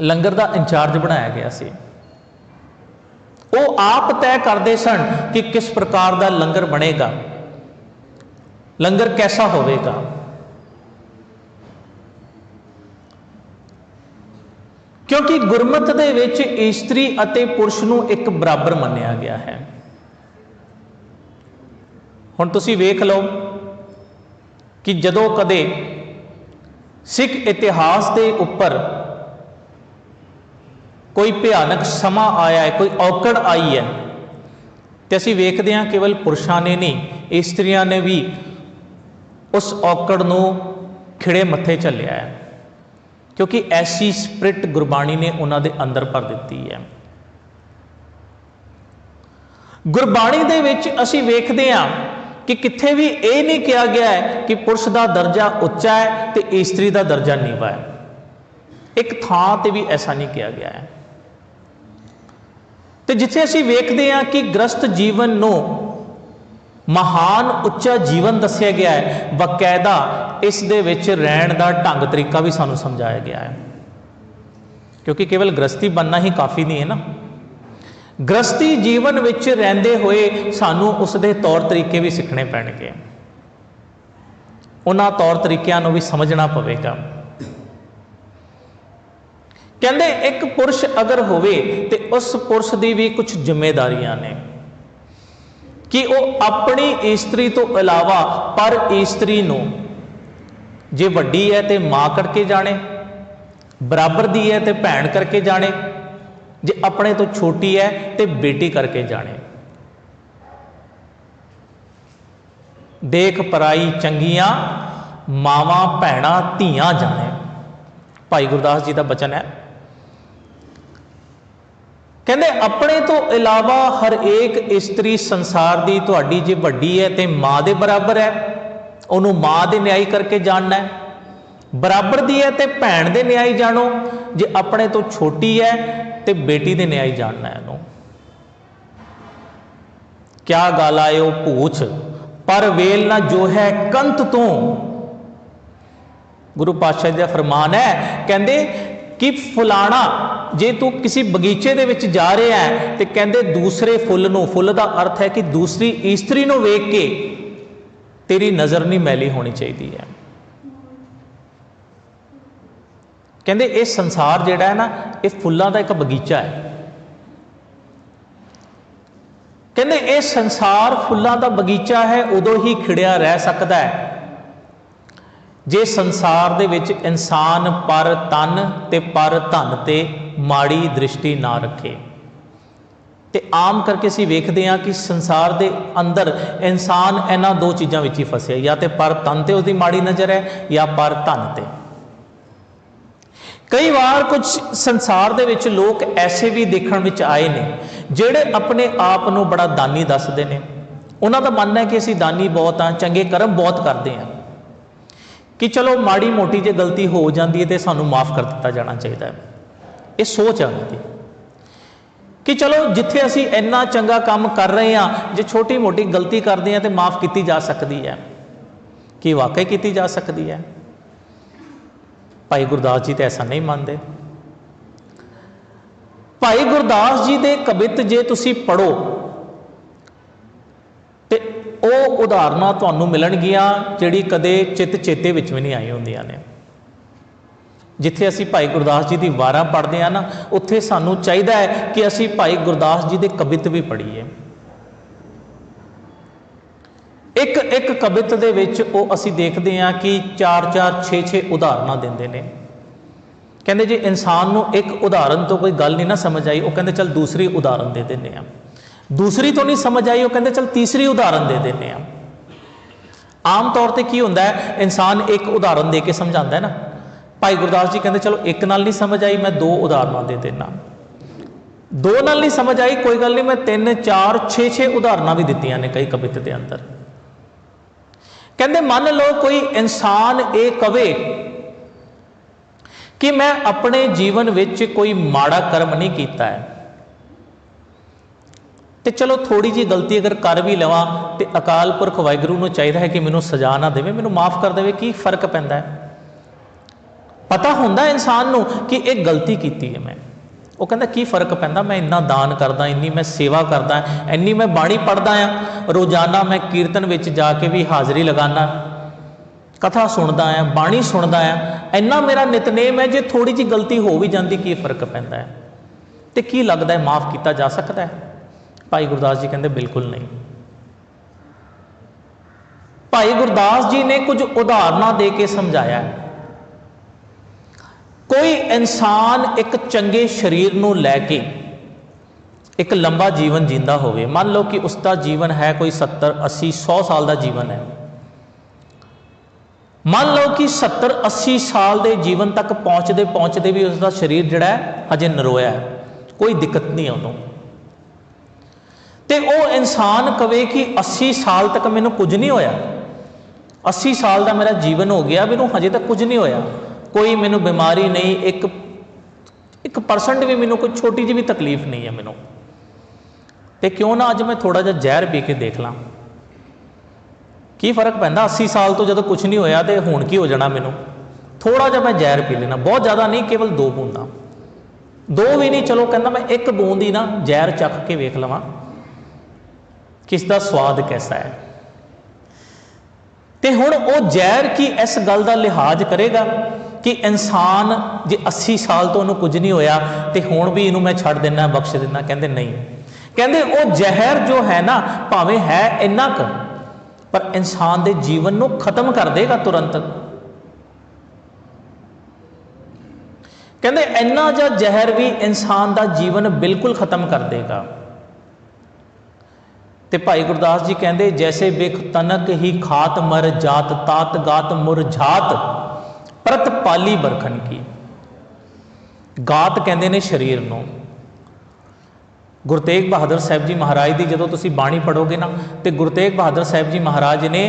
लंगर का इंचार्ज बनाया गया सी। वो आप तय करते सन कि किस प्रकार का लंगर बनेगा, लंगर कैसा होवेगा। क्योंकि गुरमत दे विच इस्त्री अते पुरुष नूं एक बराबर मन्निया गया है। हुण तुसीं वेख लो कि जदों कदे सिख इतिहास के उपर कोई भयानक समा आया है, कोई औकड़ आई है, तो असीं वेखदे हां केवल पुरुषों ने नहीं इस्त्रियां ने भी उस औकड़ नूं खिड़े मत्थे झल्लिया है। क्योंकि ऐसी स्पिरिट गुरबाणी ने उन्हां दे अंदर भर दित्ती है। गुरबाणी दे विच असीं वेखदे हां कि कित्थे भी ये नहीं कहा गया है कि पुरुष का दर्जा उच्चा है तो इस्त्री का दर्जा नीवा है। एक थां ते भी ऐसा नहीं कहा गया है। तो जिथे असीं वेखदे हां कि गृहस्थ जीवन नूं महान उच्चा जीवन दस्या गया है, बकायदा इस दे विच रहण दा ढंग तरीका भी सानूं समझाया गया है। क्योंकि केवल गृहस्थी बनना ही काफ़ी नहीं है ना, गृहस्थी जीवन विच रहिंदे होए सानूं उसदे तौर तरीके भी सीखने पैणगे, उन्हां तौर तरीकिਆਂ नूं भी समझना पवेगा। कहंदे एक पुरुष अगर होवे ते उस पुरुष दी भी कुछ जिम्मेदारियां ने कि वो अपनी इस्त्री तो इलावा पर इस्त्री नूं जे वड्डी है तो मां करके जाने, बराबर दी है तो भैन करके जाने, जे अपने तो छोटी है तो बेटी करके जाने। देख पराई चंगियां मावां भैणां धीआं जाने, भाई गुरदास जी का बचन है। कहते अपने तो इलावा हर एक इस्त्री संसार की तुहाडी जे वड्डी है तो मां दे बराबर है, उन्होंने मां दे न्याय करके जानना है, बराबर दी है तो भैन दे न्याय जानो, जे अपने तो छोटी है तो बेटी दे न्याय जानना है। इन्हों क्या गल आयो पूछ पर वेल ना जो है कंत तो, गुरु पातशाह जी का फरमान है। कहते कि फुलाना जे तू किसी बगीचे दे विच जा रहा है तो कहते दूसरे फुल नूं, फुल का अर्थ है कि दूसरी इस्त्री नूं वेख के तेरी नज़र नहीं मैली होनी चाहिए है। कहते ये संसार जिहड़ा है ना ये फुलों का एक बगीचा है। कहते ये संसार फुलों का बगीचा है उदों ही खिड़िया रह सकता है जे संसार दे विच इंसान पर तन ते पर धन ते माड़ी दृष्टि ना रखे। तो आम करके असीं वेखदे हां कि संसार दे अंदर इंसान इन्हां दो चीज़ों विच ही फसिया, या तो पर तन ते उसदी माड़ी नज़र है या पर धन ते। कई बार कुछ संसार दे विच लोग ऐसे भी देखण विच आए ने जिहड़े अपने आप नूं बड़ा दानी दसदे ने। उन्हां दा मनना है कि असीं दानी बहुत हाँ, चंगे कर्म बहुत करते हैं, कि चलो माड़ी मोटी जे गलती हो जाती है तो सानू माफ़ कर दिता जाना चाहिए। ये सोच है उन्होंने कि चलो जिथे असी इन्ना चंगा काम कर रहे हैं, जो छोटी मोटी गलती करते हैं तो माफ़ की जा सकती है। कि वाकई की जा सकती है? भाई गुरदास जी तो ऐसा नहीं मानते। भाई गुरदास जी के कवित जे तुसी पढ़ो तो वो उदाहरणा तुहानू मिलणगियां जिहड़ी कदे चित चेते विच भी नहीं आई होंदियां ने। जिथे असी भाई गुरदास जी की वारां पढ़ते हैं ना, उत्थे सानू चाहिदा है कि असी भाई गुरदास जी के कवित भी पढ़ीए। एक एक कवित दे विच वो असी देखते हैं कि 4-4 6-6 उदाहरणा देंदे ने। कहते जे इंसान नू एक उदाहरण तो कोई गल नहीं ना समझ आई, वो कहते चल दूसरी उदाहरण दे देने हैं। दूसरी तो नहीं समझ आई, वो कहते चल तीसरी उदाहरण दे देने हैं। आम तौर पर की होंदा है, इंसान एक उदाहरण दे के समझाता है ना। भाई गुरदास जी कहते चलो एक नाल नहीं समझ आई, मैं 2 उदाहरण दे देना। 2 नाल नहीं समझ आई, कोई गल नहीं, मैं 3-4-6-6 उदाहरण भी दित्तियां ने कई कवित के अंदर। कहते मान लो कोई इंसान ये कवे कि मैं अपने जीवन विच कोई माड़ा कर्म नहीं किया है, तो चलो थोड़ी जी गलती अगर कर भी लवां तो अकाल पुरख वाहिगुरू नूं चाहिए है कि मैनूं सजा ना देवे, मैनूं माफ़ कर देवे। की फर्क पैंदा है? पता होंदा इंसान नूं कि एक गलती की है मैं, वो कहता की फर्क पैंदा, मैं इन्ना दान करदा, इन्नी मैं सेवा करदा, इन्नी मैं बाणी पढ़दा आ, रोजाना मैं कीर्तन विच जाके भी हाज़री लगाना, कथा सुनदा है, बाणी सुनदा है, इन्ना मेरा नितनेम है, जे थोड़ी जी गलती हो भी जाती की फर्क पैंदा है? तो की लगता है माफ़ किया जा सकता है? भाई गुरदास जी कहते बिल्कुल नहीं। भाई गुरदास जी ने कुछ उदाहरण दे के समझाया है। कोई इंसान एक चंगे शरीर नूं लैके एक लंबा जीवन जींदा होवे, मान लो कि उसका जीवन है कोई 70-80-100 साल का जीवन है। मान लो कि 70-80 साल के जीवन तक पहुँचते पहुँचते भी उसका शरीर जिहड़ा है अजे नरोया है, कोई दिक्कत नहीं उन्होंने। तो वो इंसान कवे कि 80 साल तक मैनू कुछ नहीं होया, 80 साल का मेरा जीवन हो गया, मैनू हजे तक कुछ नहीं होया, कोई मैनू बीमारी नहीं, एक परसेंट भी मैनू कोई छोटी जी भी तकलीफ नहीं है मैनू, तो क्यों ना अज मैं थोड़ा जिहा जहर पी के देख ला, की फर्क पैंदा? 80 साल तो जो कुछ नहीं होया तो हुण की हो जाना मैनू? थोड़ा जिहा मैं जहर पी लेना, बहुत ज़्यादा नहीं, केवल 2 बूंदा, 2 भी नहीं, चलो कहना मैं 1 बूंद ही ना जहर चख के वेख लवां किसका स्वाद कैसा है। तो हुण वो जहर की इस गल का लिहाज करेगा कि इंसान जे 80 साल तो उन्होंने कुछ नहीं होया तो हुण भी इनू मैं छड़ देना, बख्श देना? कहते नहीं, कहते वो जहर जो है ना भावें है इन्ना क, पर इंसान के जीवन को खत्म कर देगा तुरंत। कहते इन्ना जा जहर भी इंसान का जीवन बिल्कुल खत्म कर देगा। तो भाई गुरदास जी कहते जैसे बिख तनक ही खात मर जात, तात गात मुरझात परत पाली बरखन की। गात कहते ने शरीर नूं। गुरु तेग बहादुर साहब जी महाराज की जो तुसी बाणी पढ़ोगे ना, तो गुरु तेग बहादुर साहब जी महाराज ने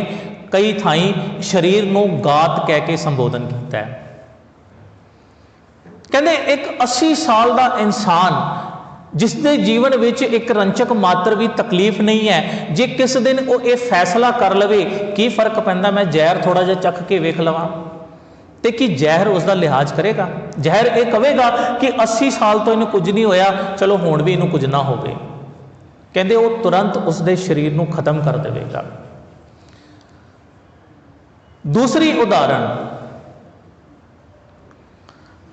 कई थाई शरीर नूं गात कह के संबोधन किया है। कहते एक 80 साल का इंसान जिसके जीवन में एक रंचक मात्र भी तकलीफ नहीं है, जे किस दिन वो ये फैसला कर लवे की फर्क पैंदा मैं जहर थोड़ा जिहा चख के वेख लवां, तो कि जहर उसका लिहाज करेगा? जहर ये कहेगा कि 80 साल तो इन्हें कुछ नहीं होया, चलो हुण भी इन्हूं कुछ ना होवे। कहते वो तुरंत उसके शरीर को खत्म कर देगा। दूसरी उदाहरण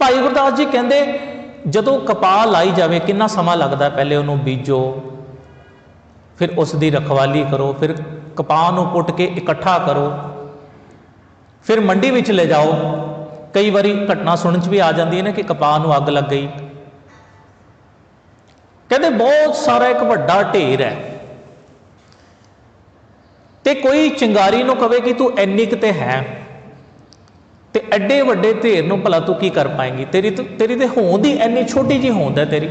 भाई गुरदास जी कहते जदों कपाह लाई जाए कितना समा लगता है, पहले उन्होंने बीजो, फिर उसकी रखवाली करो, फिर कपाह नूं पुट के इकट्ठा करो, फिर मंडी विच ले जाओ। कई बारी घटना सुनने च भी आ जाती है ना कि कपाह नूं अग लग गई। कहते बहुत सारा एक वड्डा ढेर है, तो कोई चिंगारी नूं कहे कि तू इन्नी क ते है, तो एडे वड्डे ढेर नूं भला तू की कर पाएंगी? तेरी तो होंद ही इन्नी छोटी जी होंद है तेरी।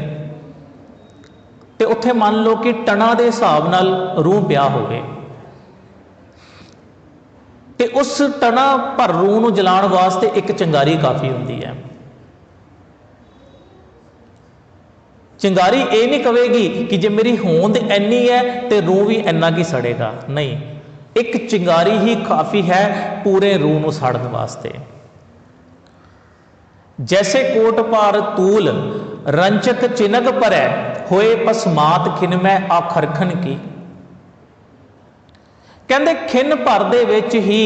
तो उत्थे मान लो कि टना के हिसाब नाल रूह पिया होवे, तो उस टना भर रूह नूं जलाण वास्ते एक चिंगारी काफ़ी होंदी है। चिंगारी ये नहीं कहेगी कि जे मेरी होंद इन्नी है तो रूह भी इन्ना की सड़ेगा, नहीं। एक चिंगारी ही काफ़ी है पूरे रूह नूं साड़न वास्ते। जैसे कोट पार तूल रंचक चिनग परै होए पसमात खिन मैं आखरखन की। कहते खिन भर दे विच ही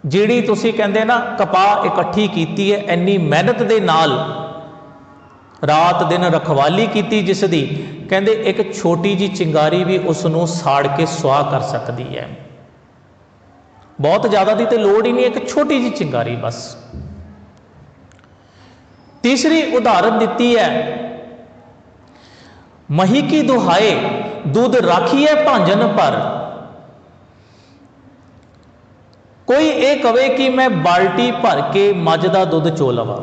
जिहड़ी तुसीं कहंदे ना कपाह इकट्ठी कीती है, इन्नी मेहनत दे नाल रात दिन रखवाली की जिसकी, कहते एक छोटी जी चिंगारी भी उसनों साड़ के सुआह कर सकती है। बहुत ज़्यादा की तो लोड़ ही नहीं, एक छोटी जी चिंगारी बस। तीसरी उदाहरण दी है, मही की दुहाए दूध राखिए भांजन पर। कोई ये कहे कि मैं बाल्टी भर के मझ का दुध चो लवा।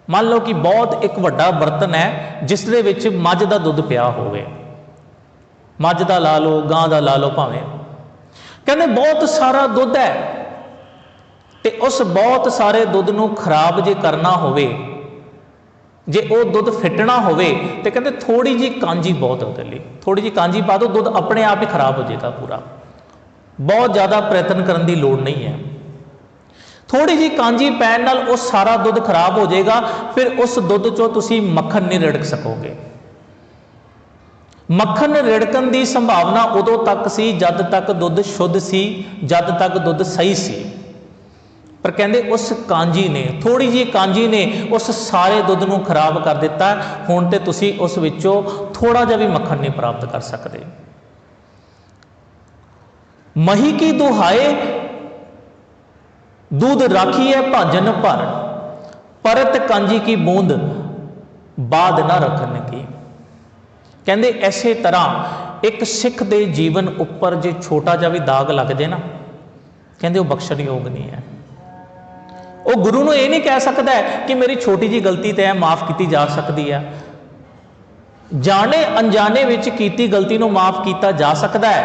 मान लो कि बहुत एक वड्डा बर्तन है जिस दे विच मझ का दुध पिया होवे, मझ का ला लो, गां का ला लो, भावें कहते बहुत सारा दुध है, तो उस बहुत सारे दुध नूं खराब जे करना होवे, जे वो दुध फिटना होवे तो कहते थोड़ी जी कांजी बहुत है उसके लिए। थोड़ी जी कांजी पा दो, दुध अपने आप ही खराब हो जाएगा पूरा, बहुत ज़्यादा प्रयत्न करने की लोड़ नहीं है। थोड़ी जी कांजी पैन नाल वो सारा दुध खराब हो जाएगा, फिर उस दुध चो तुसी मक्खन नहीं रिड़क सकोगे। मक्खन रिड़कन की संभावना उदों तक सी जद तक दुध शुद्ध सी, जद तक दुध सही सी, पर कहते उस कांजी ने, थोड़ी जी कांजी ने उस सारे दुध नूं खराब कर दिता। हुण ते तुसी उस विचों थोड़ा जिहा भी मक्खन नहीं प्राप्त कर सकते। मही की दुहाए दूध राखी है भाजन पर, परत कांजी की बूंद बाद ना रखन की। कहते इसे तरह एक सिख के जीवन उपर जे छोटा जा भी दाग लग जाए ना, कहते वो बख्शण योग नहीं है। वो गुरु नूं ये नहीं कह सकता है कि मेरी छोटी जी गलती तो है माफ़ की जा सकती है। जाने अनजाने विच कीती गलती नूं माफ़ किया जा सकता है,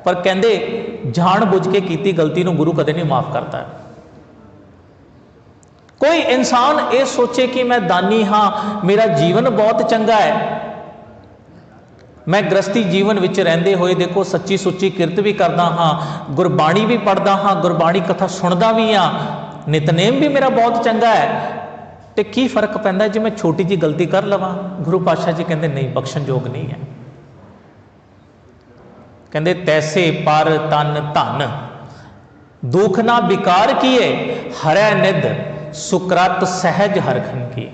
पर कहते जान बुझ के कीती गलती नूं गुरु कदे नहीं माफ़ करता है। कोई इंसान ये सोचे कि मैं दानी हाँ, मेरा जीवन बहुत चंगा है, मैं गृहस्थी जीवन विच रहिंदे होए देखो सच्ची सुच्ची किरत भी करदा हाँ, गुरबाणी भी पढ़दा हाँ, गुरबाणी कथा सुनदा भी हाँ, नितनेम भी मेरा बहुत चंगा है, तो की फर्क पैंदा जे मैं छोटी जी गलती कर लवां। गुरु पातशाह जी कहते नहीं, बख्शण योग नहीं है। कहते तैसे पर तन धन दुख ना बिकार किए, हरै निध सुकृत सहज हरखन की।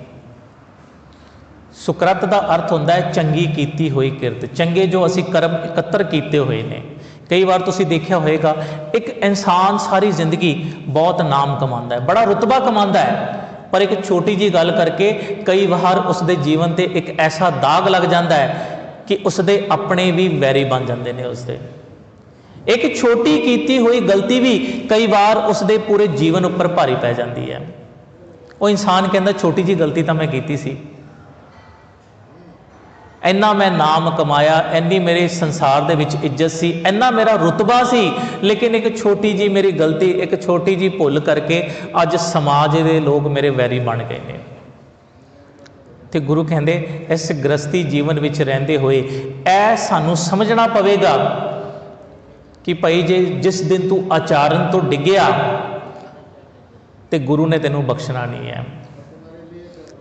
सुकृत का अर्थ होता है चंगी कीती हुई किरत, चंगे जो असी कर्म एकत्र किए हुए ने। कई बार तुसी देखा होएगा एक इंसान सारी जिंदगी बहुत नाम कमांदा है, बड़ा रुतबा कमांदा है, पर एक छोटी जी गल करके कई बार उसके जीवन से एक ऐसा दाग लग जाता है कि उसके अपने भी वैरी बन जाते हैं। उसके एक छोटी कीती हुई गलती भी कई बार उसके पूरे जीवन उपर भारी पै जाती है। वो इंसान कहता छोटी जी गलती तो मैं की सी, इन्ना मैं नाम कमाया, इन्नी मेरे संसार दे विच इज्जत सी, इन्ना मेरा रुतबा सी, लेकिन एक छोटी जी मेरी गलती, एक छोटी जी भुल करके अज समाज के लोग मेरे वैरी बन गए हैं। तो गुरु कहते इस गृहस्थी जीवन विच रहिंदे होए ऐ सानू समझना पवेगा कि भाई जे जिस दिन तू आचारण तो डिग्या तो गुरु ने तेनों बख्शना नहीं है।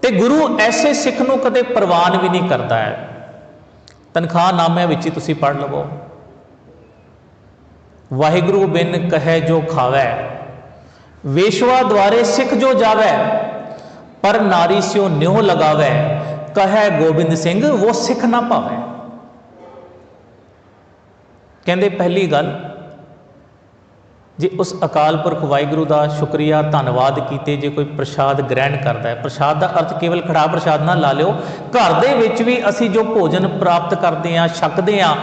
तो गुरु ऐसे सिख नूं कदे प्रवान भी नहीं करता है। तनखाहनामे विच तुसीं पढ़ लवो, वाहिगुरु बिन कहे जो खावै, वेशवा द्वारे सिख जो जावै, पर नारी स्यो न्यों लगावै, कहे गोबिंद सिंह वो सिख ना पावै। कहते पहली गल जे उस अकाल पुरख वाहिगुरु का शुक्रिया धन्नवाद कीते जे कोई प्रसाद ग्रहण करता है। प्रसाद का अर्थ केवल खड़ा प्रसाद ना ला लियो, घर दे विच भी असी जो भोजन प्राप्त करते हैं छकते हैं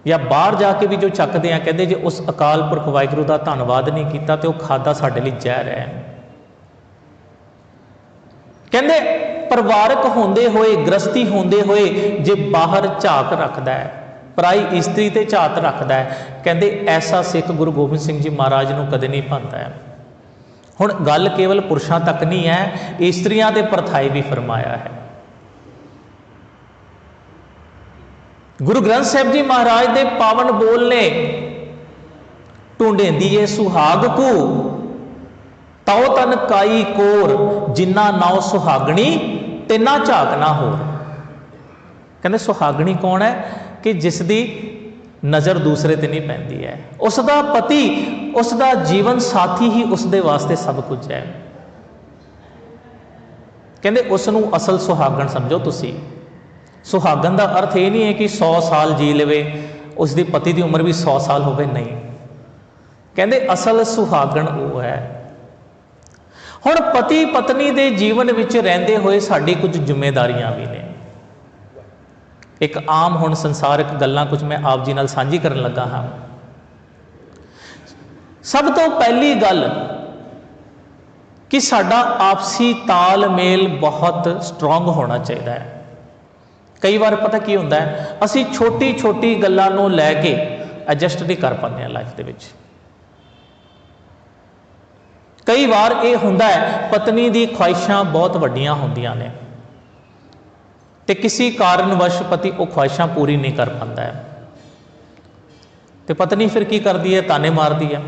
या बाहर जाके भी जो छकते हैं, कहते जे उस अकाल पुरख वाहिगुरु का धन्नवाद नहीं किया तो खादा साडे लई जहर है। कहते परिवारक होंदे होए, गृहस्थी होंदे होए जे बाहर झाक रखता है, पराई स्त्री ते झात रखता है, कहते ऐसा सिख गुरु गोबिंद सिंह जी महाराज नूं कदे नहीं भांदा है। हुण गल केवल पुरुषों तक नहीं है, स्त्रियां ते परथाई भी फरमाया है। गुरु ग्रंथ साहिब जी महाराज के पावन बोल ने, ढूंढेंदी सुहाग को ताओ तन काई कोर, जिन्ना नाव सुहागणी तेना झाकना होर। कहते सुहागणी कौन है कि जिसकी नज़र दूसरे ते नहीं पैंदी है, उसका पति उसका जीवन साथी ही उसके वास्ते सब कुछ है। कहते उसनू असल सुहागण समझो तुसी। सुहागन का अर्थ ये नहीं है कि 100 साल जी लवे, उसकी पति की उम्र भी 100 साल हो, नहीं। कहते असल सुहागण वो है। हुण पति पत्नी के जीवन में रहिंदे होए साडी कुछ जिम्मेदारियां भी ने। एक आम हुण संसारिक गल्लां कुछ मैं आप जी नाल सांझी करन लगा हाँ। सब तो पहली गल कि साडा आपसी तालमेल बहुत स्ट्रोंग होना चाहिए है। कई बार पता की होंदा है, असी छोटी छोटी गल्लां नूं लैके एडजस्ट नहीं कर पाते लाइफ के विच। कई बार ये होंदा है पत्नी दी ख्वाहिशां बहुत वड्डियां होंदियां ने ते किसी कारणवश पति वो ख्वाहिशां पूरी नहीं कर पाता है, तो पत्नी फिर की करती है, ताने मारती है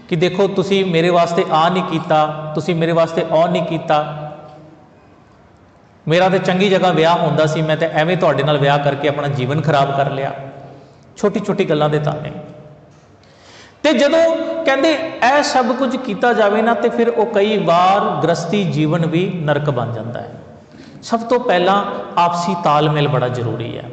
कि देखो तुसी मेरे वास्ते आ नहीं कीता, तुसी मेरे वास्ते ओ नहीं कीता, मेरा तो चंगी जगह विआह होंदा सी, मैं तो एवें तुहाडे नाल विआह करके अपना जीवन खराब कर लिया। छोटी छोटी गल्लां दे ताने। तो जदों कहते यह सब कुछ किया जाए ना, तो फिर वो कई बार गृहस्थी जीवन भी नरक बन जाता है। सब तो पहला आपसी तालमेल बड़ा जरूरी है।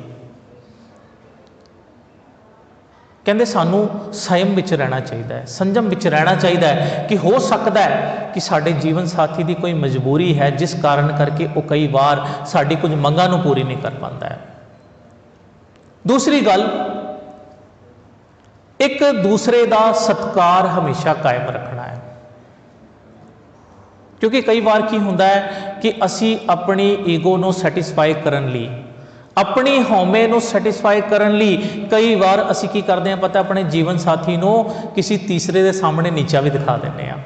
कहते सानू संयम विच रहना चाहिए, संयम विच रहना चाहिए कि हो सकता है कि साडे जीवन साथी की कोई मजबूरी है जिस कारण करके वो कई बार साडी कुछ मंगां नूं पूरी नहीं कर पाता है। दूसरी गल, एक दूसरे का सत्कार हमेशा कायम रखना है। क्योंकि कई बार की होंदा है कि असी अपनी ईगो नूं सैटिस्फाई करन लई, अपनी हौमे नूं सैटिस्फाई करन लई कई बार असी की करते हैं पता, अपने जीवन साथी नूं किसी तीसरे के सामने नीचा भी दिखा देने हैं।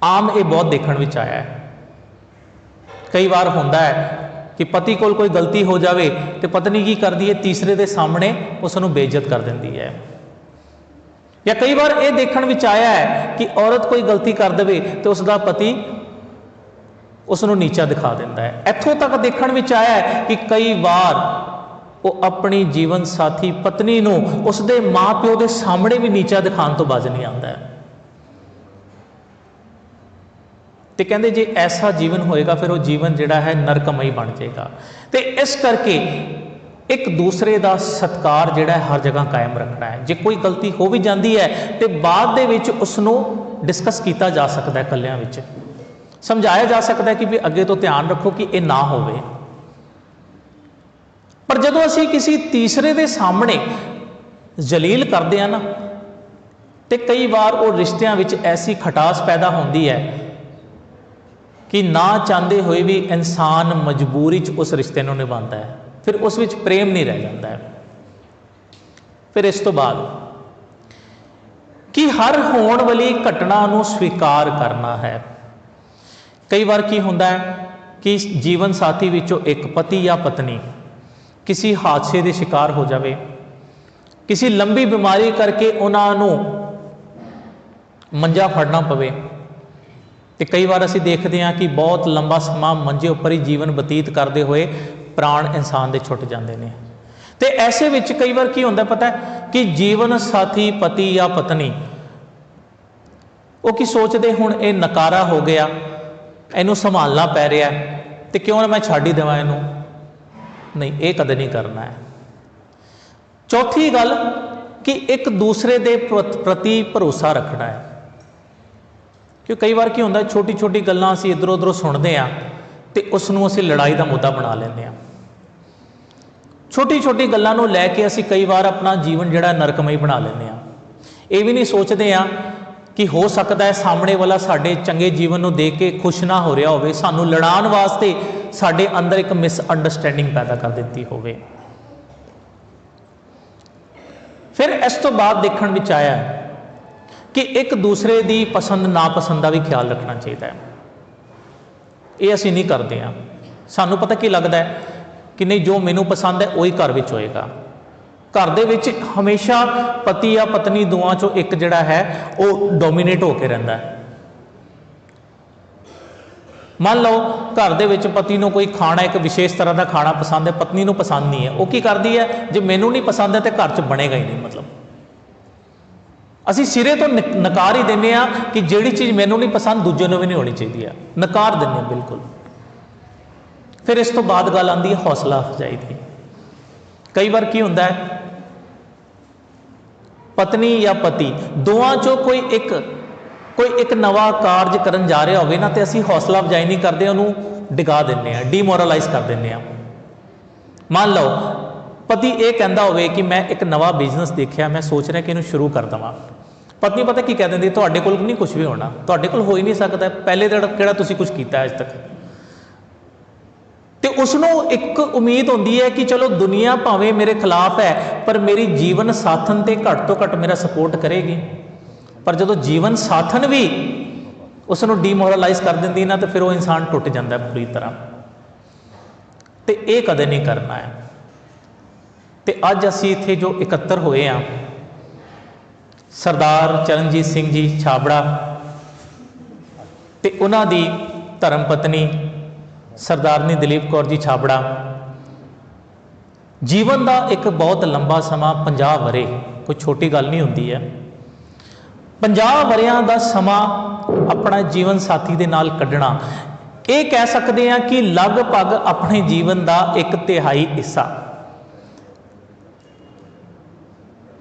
आम ये बहुत देखण विच आया है। कई बार होंदा है कि पति कोल कोई गलती हो जाए तो पत्नी की करती है, तीसरे के सामने उसनू बेइज्जत कर देती है। या कई बार यह देखण विच आया है कि औरत कोई गलती कर दे तो उसका पति उसनू नीचा दिखा देता है। इत्थों तक देखण विच आया है कि कई बार वो अपनी जीवन साथी पत्नी नू उसके माँ प्यो के सामने भी नीचा दिखाने तो बाज नहीं आता है। तो कहते जे ऐसा जीवन होएगा फिर वो जीवन जिहड़ा है नरकमई बन जाएगा। तो इस करके एक दूसरे का सत्कार जिहड़ा है हर जगह कायम रखना है। जे कोई गलती हो भी जाती है तो बाद दे विच उसनू डिस्कस किया जा सकता है, कलियां विच समझाया जा सकता है कि भी अगे तो ध्यान रखो कि यह ना होवे। पर जदों असी किसी तीसरे के सामने जलील करते हैं ना, तो कई बार वो रिश्तियां विच ऐसी खटास पैदा होती है कि ना चाहते हुए भी इंसान मजबूरी च उस रिश्ते को निभाता है, फिर उस विच प्रेम नहीं रह जाता है। फिर इस तो बाद कि हर होने वाली घटना को स्वीकार करना है। कई बार की होंदा है कि जीवन साथी विचों एक पति या पत्नी किसी हादसे के शिकार हो जाए, किसी लंबी बीमारी करके उन्होंने मंजा फड़ना पवे, तो कई बार असी देखते हैं कि बहुत लंबा समा मंजे उपर ही जीवन बतीत करते हुए प्राण इंसान के छुट जाते हैं। तो ऐसे विच कई बार की होंदा पता है कि जीवन साथी पति या पत्नी वो की सोचते हुण ये नकारा हो गया, इनू संभालना पै रहा है, तो क्यों ना मैं छड्ड ही देवां इनू। नहीं, ये कदे नहीं करना है। चौथी गल कि एक दूसरे के प्रति भरोसा रखना है। क्यों कई बार की होंदा छोटी छोटी गल्लां असीं इधरों उधरों सुनते हैं तो उसनूं असीं लड़ाई का मुद्दा बना लेंगे हैं। छोटी छोटी गल्लां नूं लैके असीं कई बार अपना जीवन जिहड़ा नरकमई बना लेंगे हैं। ये भी नहीं सोचते हैं कि हो सकता है सामने वाला साडे चंगे जीवन को देख के खुश ना हो रहा होवे, सानू लड़ाने वास्ते साडे अंदर एक मिसअंडरस्टैंडिंग पैदा कर देती होवे। फिर इस तो बाद देखण विच आया कि एक दूसरे की पसंद नापसंद का भी ख्याल रखना चाहिए है। ये असीं नहीं करते हैं। सानू पता की लगता है कि नहीं जो मैनू पसंद है वही घर में होएगा। घर दे विच हमेशा पति या पत्नी दोवां चों एक जिहड़ा है वो डोमीनेट होकर रहिंदा है। मान लो घर दे विच पति नूं कोई खाना एक विशेष तरह का खाना पसंद है, पत्नी नूं पसंद नहीं है, वो की करती है जो मैनू नहीं पसंद है तो घर च बनेगा ही नहीं। मतलब असी सिरे तो नकार ही देने कि जिहड़ी चीज़ मैनू नहीं पसंद दूजे नूं भी नहीं होनी चाहिए है, नकार देने बिल्कुल। फिर इस तो बाद गल आती है हौसला अफजाई की। कई बार की होंदा है पत्नी या पति दोवां चों कोई एक नवा कारज करन जा रहा होवे ना तो असी हौसला अफजाई नहीं करते, उन्होंने डिगा देने, डीमोरलाइज कर देने। मान लो पति ये कहता होवे कि मैं एक नवा बिजनेस देखा, मैं सोच रहा कि इन्हू शुरू कर देवां। पत्नी पता की कह देंदी तुहाडे कोल नहीं कुछ भी होना, तुहाडे कोल हो ही नहीं सकता, पहले तो किहड़ा तुसीं कुछ कीता अज तक। तो उसनों एक उम्मीद होती है कि चलो दुनिया भावें मेरे खिलाफ है पर मेरी जीवन साथन तो घट तो घट मेरा सपोर्ट करेगी। पर जो जीवन साथन भी उसनों डीमोरलाइज कर देंदी ना तो फिर वो इंसान टुट जाता है पूरी तरह। तो ये कदे नहीं करना है। तो अज असी इत्थे जो इकत्तर होए हैं सरदार चरणजीत सिंह जी छाबड़ा ते उन्हां दी धर्म पत्नी सरदारनी दलीप कौर जी छाबड़ा, जीवन का एक बहुत लंबा समा 50 वरे कोई छोटी गल नहीं होंदी है। 50 वरियां का समा अपना जीवन साथी दे नाल कढ़ना, ये कह सकते हैं कि लगभग अपने जीवन का 1/3 हिस्सा।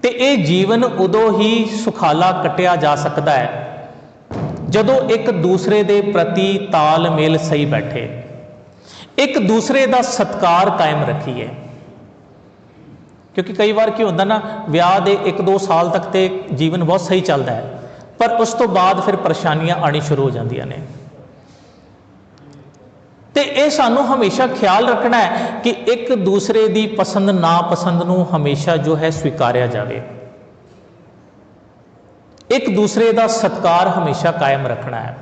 तो ये जीवन उदों ही सुखाला कटिया जा सकता है जदों एक दूसरे के प्रति तालमेल सही बैठे, एक दूसरे का सत्कार कायम रखिए। क्योंकि कई बार की होंदा ना विआह दे 1-2 साल तक तो जीवन बहुत सही चलता है पर उस तो बाद फिर परेशानियां आनी शुरू हो जांदियां ने। तो ये सानू हमेशा ख्याल रखना है कि एक दूसरे की पसंद नापसंद नूं हमेशा जो है स्वीकार्या जाए, एक दूसरे का सत्कार हमेशा कायम रखना है।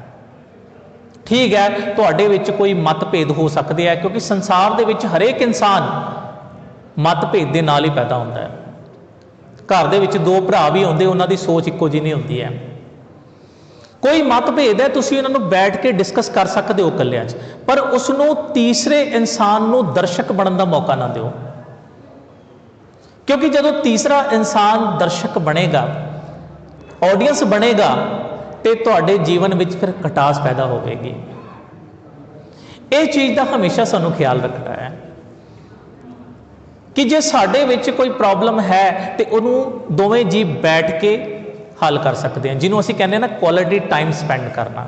ठीक है तुहाडे विच कोई मतभेद हो सकते हैं क्योंकि संसार दे विच हरेक इंसान मतभेद के नाल ही पैदा होता है। घर दे विच 2 भरा भी होंदे उन्हां दी सोच इक्को जी नहीं होती है। कोई मतभेद है तुसीं उन्हां नूं बैठ के डिस्कस कर सकते हो कल्लिआं च, पर उसनूं तीसरे इंसान नूं दर्शक बनन दा मौका ना दिओ। क्योंकि जदों तीसरा इंसान दर्शक बनेगा, ऑडियंस बनेगा तो तुहाडे जीवन में फिर खटास पैदा होगी। ये चीज़ का हमेशा सानू ख्याल रखना है कि जे साडे विच कोई प्रॉब्लम है तो उन्होंने दोवें जी बैठ के हल कर सकते हैं, जिन्होंने असीं कहने ना क्वालिटी टाइम स्पेंड करना।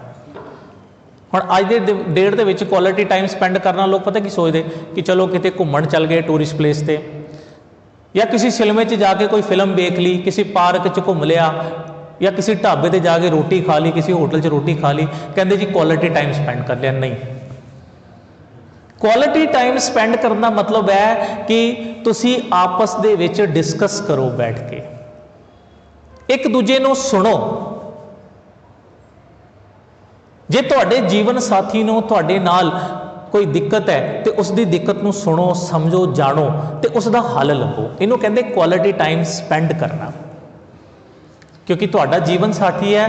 हुण अज दे डेट दे विच क्वालिटी टाइम स्पेंड करना लोग पता की सोचते कि चलो किते घूमण चल गए टूरिस्ट प्लेस ते, या किसी सिनेमे च जाके कोई फिल्म देख ली, किसी पार्क च घूम लिया, या किसी ढाबे ते जाके रोटी खा ली, किसी होटल च रोटी खा ली, कहते जी क्वालिटी टाइम स्पेंड कर लिया। नहीं, क्वालिटी टाइम स्पेंड करना मतलब है कि तुसी आपस दे विच डिस्कस करो, बैठ के एक दूजे नूं सुनो। जे तुहाडे जीवन साथी नूं तुहाडे नाल कोई दिक्कत है तो उसकी दिक्कत नूं सुनो, समझो, जानो तो उसका हल लभो। इनू कहते क्वालिटी टाइम स्पेंड करना। क्योंकि तुहाडा जीवन साथी है,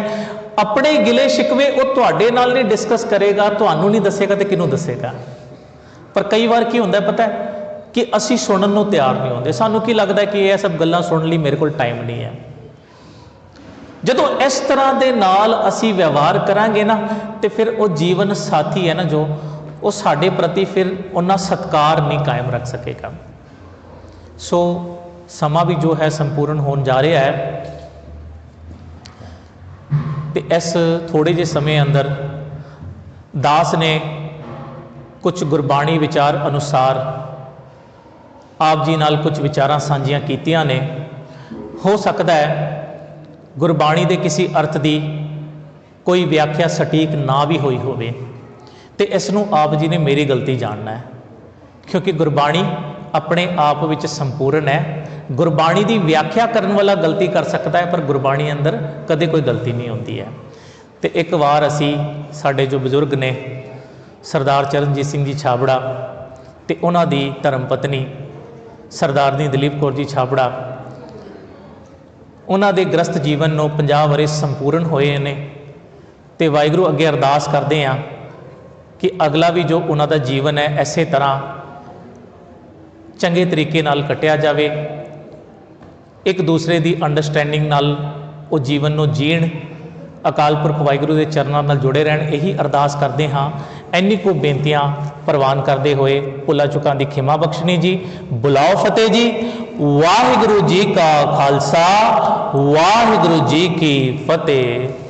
अपने गिले शिकवे वो तुहाडे नाल नहीं डिस्कस करेगा, तुहानू नहीं दसेगा तो किनू दसेगा। पर कई बार की होंदा पता है कि असी सुनन नूं तैयार नहीं होंदे। सानू की लगता है कि यह सब गल्लां सुनन लई मेरे कोल टाइम नहीं है। जदों इस तरह के नाल असी व्यवहार करांगे ना तो फिर वो जीवन साथी है ना जो वो साडे प्रति फिर उन्ना सत्कार नहीं कायम रख सकेगा। सो समा भी जो है संपूर्ण होने जा रहा है तो इस थोड़े जे समय अंदर दास ने कुछ गुरबाणी विचार अनुसार आप जी नाल कुछ विचारां सांझियां कीतियां ने। हो सकता है गुरबाणी के किसी अर्थ की कोई व्याख्या सटीक ना भी हुई होवे तो इसनूं आप जी ने मेरी गलती जानना है, क्योंकि गुरबाणी अपने आप विच संपूर्ण है। गुरबाणी की व्याख्या करने वाला गलती कर सकता है पर गुरबाणी अंदर कदे कोई गलती नहीं होती है। तो एक बार असी साडे जो बजुर्ग ने सरदार चरणजीत सिंह जी छाबड़ा ते उन्हां दी धर्म पत्नी सरदारनी दलीप कौर जी छाबड़ा, उन्हां दे ग्रस्त जीवन नूं 50 वरिस संपूर्ण होए ने ते वाहिगुरू अगे अरदास करते हैं कि अगला भी जो उन्हां दा जीवन है इसे तरह चंगे तरीके नाल कटिया जाए, एक दूसरे की अंडरस्टैंडिंग नाल वो जीवन नूं जीण, अकाल पुरख वाहिगुरू के चरणों नाल जुड़े रहन, यही अरदास करते हाँ। इन्नी को बेनतियां प्रवान करते हुए भुला चुकां दी खिमा बख्शनी जी। बुलाओ फतेह जी। वाहिगुरू जी का खालसा, वाहिगुरू जी की फतेह।